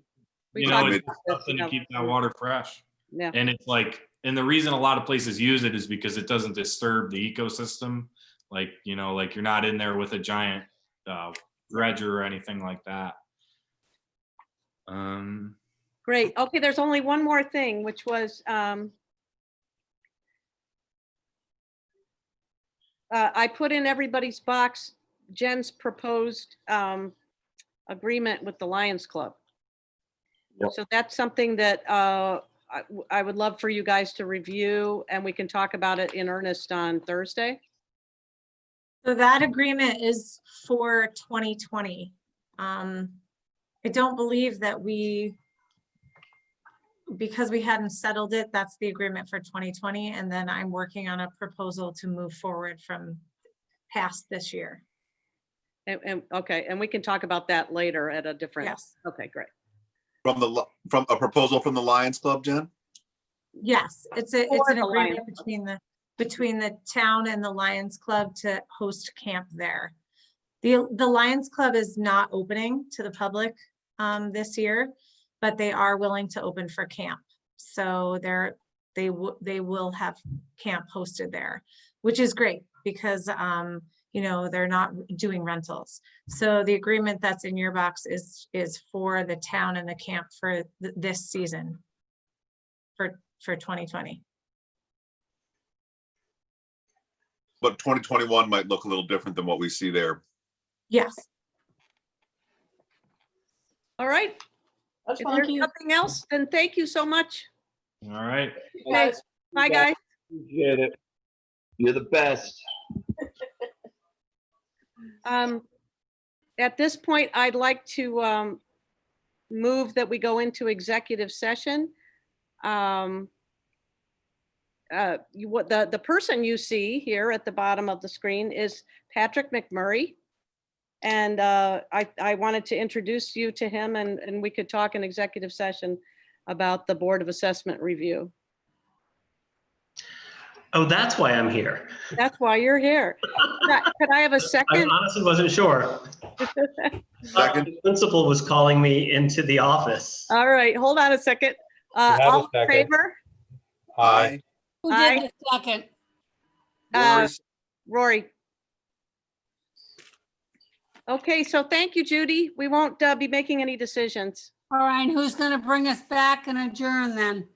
Speaker 1: We
Speaker 13: you know,
Speaker 1: talked
Speaker 13: it's
Speaker 1: about this,
Speaker 13: something
Speaker 1: you
Speaker 13: to
Speaker 1: know.
Speaker 13: keep that water fresh.
Speaker 1: Yeah.
Speaker 13: And it's like, and the reason a lot of places use it is because it doesn't disturb the ecosystem. Like, you know, like you're not in there with a giant dredger or anything like that.
Speaker 1: Great. Okay, there's only one more thing, which was I put in everybody's box Jen's proposed agreement with the Lions Club.
Speaker 6: Yep.
Speaker 1: So that's something that I would love for you guys to review, and we can talk about it in earnest on Thursday.
Speaker 14: So that agreement is for 2020. I don't believe that because we hadn't settled it, that's the agreement for 2020. And then I'm working on a proposal to move forward from past this year.
Speaker 1: And okay, and we can talk about that later at a different.
Speaker 14: Yes.
Speaker 1: Okay, great.
Speaker 12: from a proposal from the Lions Club, Jen?
Speaker 14: Yes, it's
Speaker 1: For
Speaker 14: an
Speaker 1: the Lions
Speaker 14: agreement between the town and the Lions Club to host camp there. The Lions Club is not opening to the public this year, but they are willing to open for camp. So they will have camp hosted there, which is great because you know, they're not doing rentals. So the agreement that's in your box is for the town and the camp for this season for 2020.
Speaker 12: But 2021 might look a little different than what we see there.
Speaker 14: Yes.
Speaker 1: All right.
Speaker 3: That's
Speaker 1: If
Speaker 3: fine.
Speaker 1: there's nothing else, then thank you so much.
Speaker 13: All right.
Speaker 1: Okay, bye, guys.
Speaker 6: Appreciate it. You're the best.
Speaker 1: At this point, I'd like to move that we go into executive session. The person you see here at the bottom of the screen is Patrick McMurray. And I wanted to introduce you to him, and we could talk in executive session about the Board of Assessment review.
Speaker 15: Oh, that's why I'm here.
Speaker 1: That's why you're here. Could I have a
Speaker 15: I
Speaker 1: second?
Speaker 15: honestly wasn't sure. The principal was calling me into the office.
Speaker 1: All right, hold on a second.
Speaker 9: have a
Speaker 1: All in
Speaker 9: second.
Speaker 1: favor?
Speaker 12: Aye.
Speaker 7: Who
Speaker 1: Aye.
Speaker 7: did the second?
Speaker 1: Rory. Okay, so thank you, Judy. We won't be making any decisions.
Speaker 7: All right, who's gonna bring us back and adjourn then?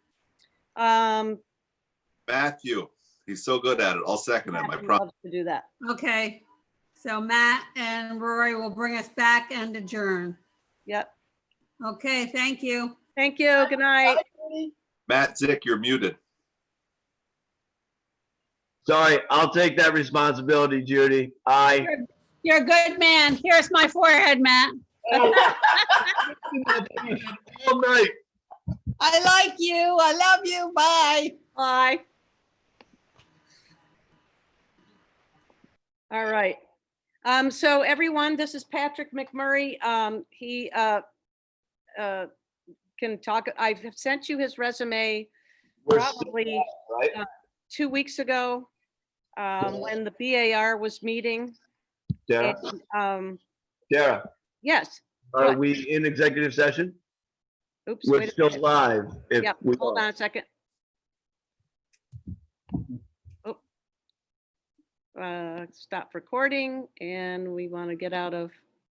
Speaker 12: Matthew, he's so good at it. I'll second him, I
Speaker 1: Matthew
Speaker 12: promise.
Speaker 1: loves to do that.
Speaker 7: Okay, so Matt and Rory will bring us back and adjourn.
Speaker 1: Yep.
Speaker 7: Okay, thank you.
Speaker 1: Thank you. Good night.
Speaker 12: Matt Zick, you're muted.
Speaker 6: Sorry, I'll take that responsibility, Judy. Aye.
Speaker 7: You're a good man. Here's my forehead, Matt.
Speaker 6: All night.
Speaker 7: I like you. I love you. Bye.
Speaker 1: Bye. All right. So everyone, this is Patrick McMurray. He can talk. I've sent you his resume
Speaker 6: We're
Speaker 1: probably
Speaker 6: still live, right?
Speaker 1: 2 weeks ago when the BAR was meeting.
Speaker 6: Dara,
Speaker 1: And,
Speaker 6: Dara,
Speaker 1: yes.
Speaker 6: are
Speaker 1: What?
Speaker 6: we in executive session?
Speaker 1: Oops.
Speaker 6: We're
Speaker 1: wait a
Speaker 6: still
Speaker 1: minute.
Speaker 6: live. If
Speaker 1: Yep.
Speaker 6: we
Speaker 1: Hold
Speaker 6: are.
Speaker 1: on a second. Oh. Stop recording, and we want to get out of